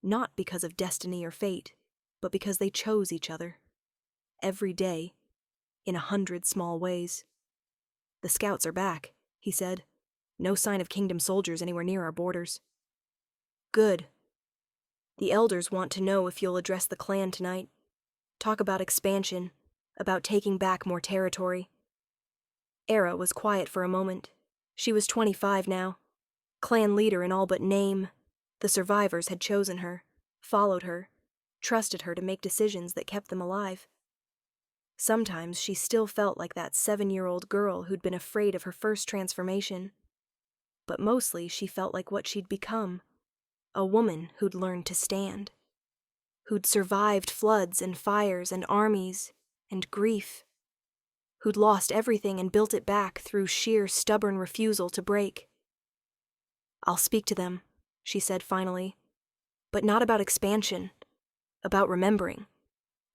not because of destiny or fate, but because they chose each other. Every day, in 100 small ways. The scouts are back, he said. No sign of kingdom soldiers anywhere near our borders. Good. The elders want to know if you'll address the clan tonight. Talk about expansion, about taking back more territory. Aera was quiet for a moment. She was 25 now. Clan leader in all but name. The survivors had chosen her, followed her, trusted her to make decisions that kept them alive. Sometimes she still felt like that 7-year-old girl who'd been afraid of her first transformation. But mostly she felt like what she'd become, a woman who'd learned to stand, who'd survived floods and fires and armies and grief, who'd lost everything and built it back through sheer stubborn refusal to break. I'll speak to them, she said finally, but not about expansion, about remembering.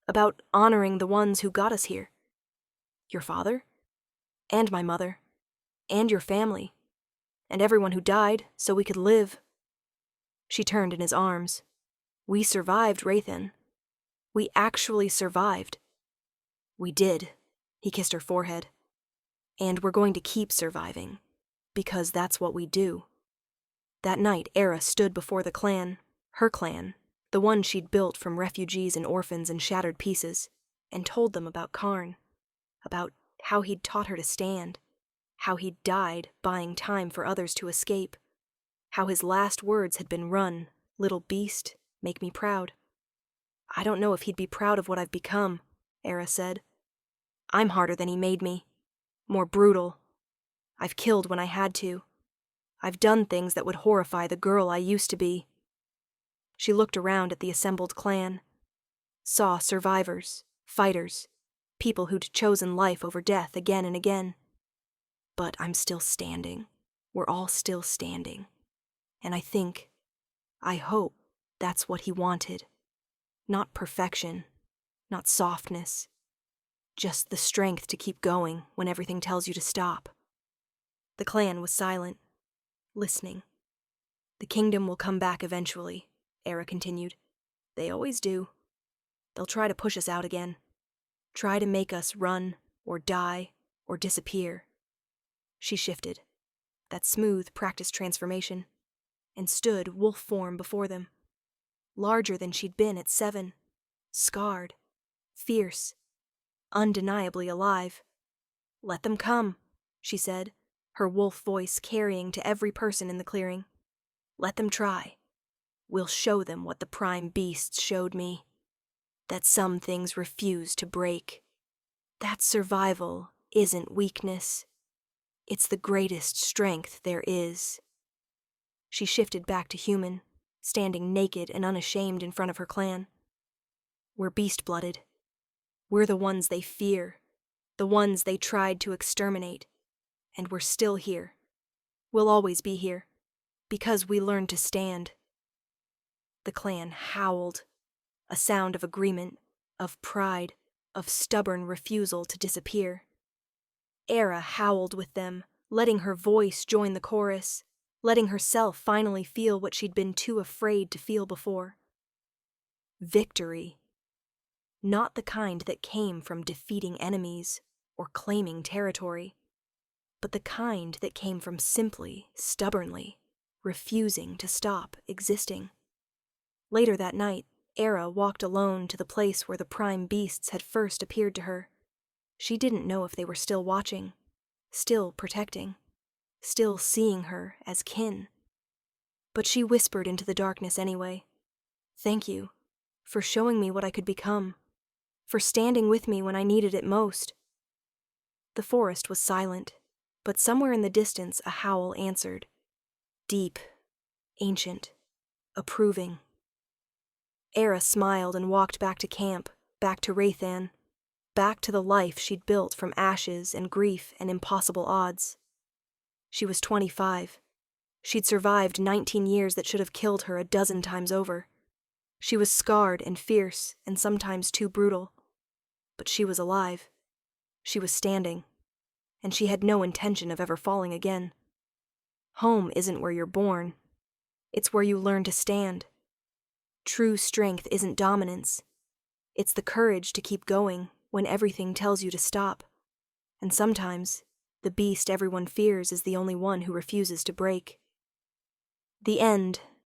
About honoring the ones who got us here. Your father, and my mother, and your family, and everyone who died so we could live. She turned in his arms. We survived, Rethan. We actually survived. We did. He kissed her forehead. And we're going to keep surviving, because that's what we do. That night, Aera stood before the clan, her clan, the one she'd built from refugees and orphans and shattered pieces, and told them about Karn, about how he'd taught her to stand, how he'd died buying time for others to escape, how his last words had been run, little beast, make me proud. I don't know if he'd be proud of what I've become, Aera said. I'm harder than he made me, more brutal. I've killed when I had to. I've done things that would horrify the girl I used to be. She looked around at the assembled clan, saw survivors, fighters, people who'd chosen life over death again and again. But I'm still standing. We're all still standing. And I hope that's what he wanted. Not perfection, not softness, just the strength to keep going when everything tells you to stop. The clan was silent, listening. The kingdom will come back eventually, Aera continued. They always do. They'll try to push us out again. Try to make us run, or die, or disappear. She shifted, that smooth, practiced transformation, and stood wolf form before them. Larger than she'd been at 7, scarred, fierce, undeniably alive. Let them come, she said, her wolf voice carrying to every person in the clearing. Let them try. We'll show them what the prime beasts showed me. That some things refuse to break. That survival isn't weakness. It's the greatest strength there is. She shifted back to human, standing naked and unashamed in front of her clan. We're beast-blooded. We're the ones they fear. the ones they tried to exterminate. And we're still here. We'll always be here, because we learned to stand. The clan howled, a sound of agreement, of pride, of stubborn refusal to disappear. Aera howled with them, letting her voice join the chorus, letting herself finally feel what she'd been too afraid to feel before. Victory. Not the kind that came from defeating enemies or claiming territory, but the kind that came from simply, stubbornly, refusing to stop existing. Later that night, Aera walked alone to the place where the prime beasts had first appeared to her. She didn't know if they were still watching, still protecting, still seeing her as kin. But she whispered into the darkness anyway. Thank you, for showing me what I could become, for standing with me when I needed it most. The forest was silent, but somewhere in the distance a howl answered. Deep, ancient, approving. Aera smiled and walked back to camp, back to Rethan, back to the life she'd built from ashes and grief and impossible odds. She was 25. She'd survived 19 years that should have killed her a dozen times over. She was scarred and fierce and sometimes too brutal. But she was alive. She was standing. And she had no intention of ever falling again. Home isn't where you're born. It's where you learn to stand. True strength isn't dominance. It's the courage to keep going when everything tells you to stop. And sometimes, the beast everyone fears is the only one who refuses to break. The end,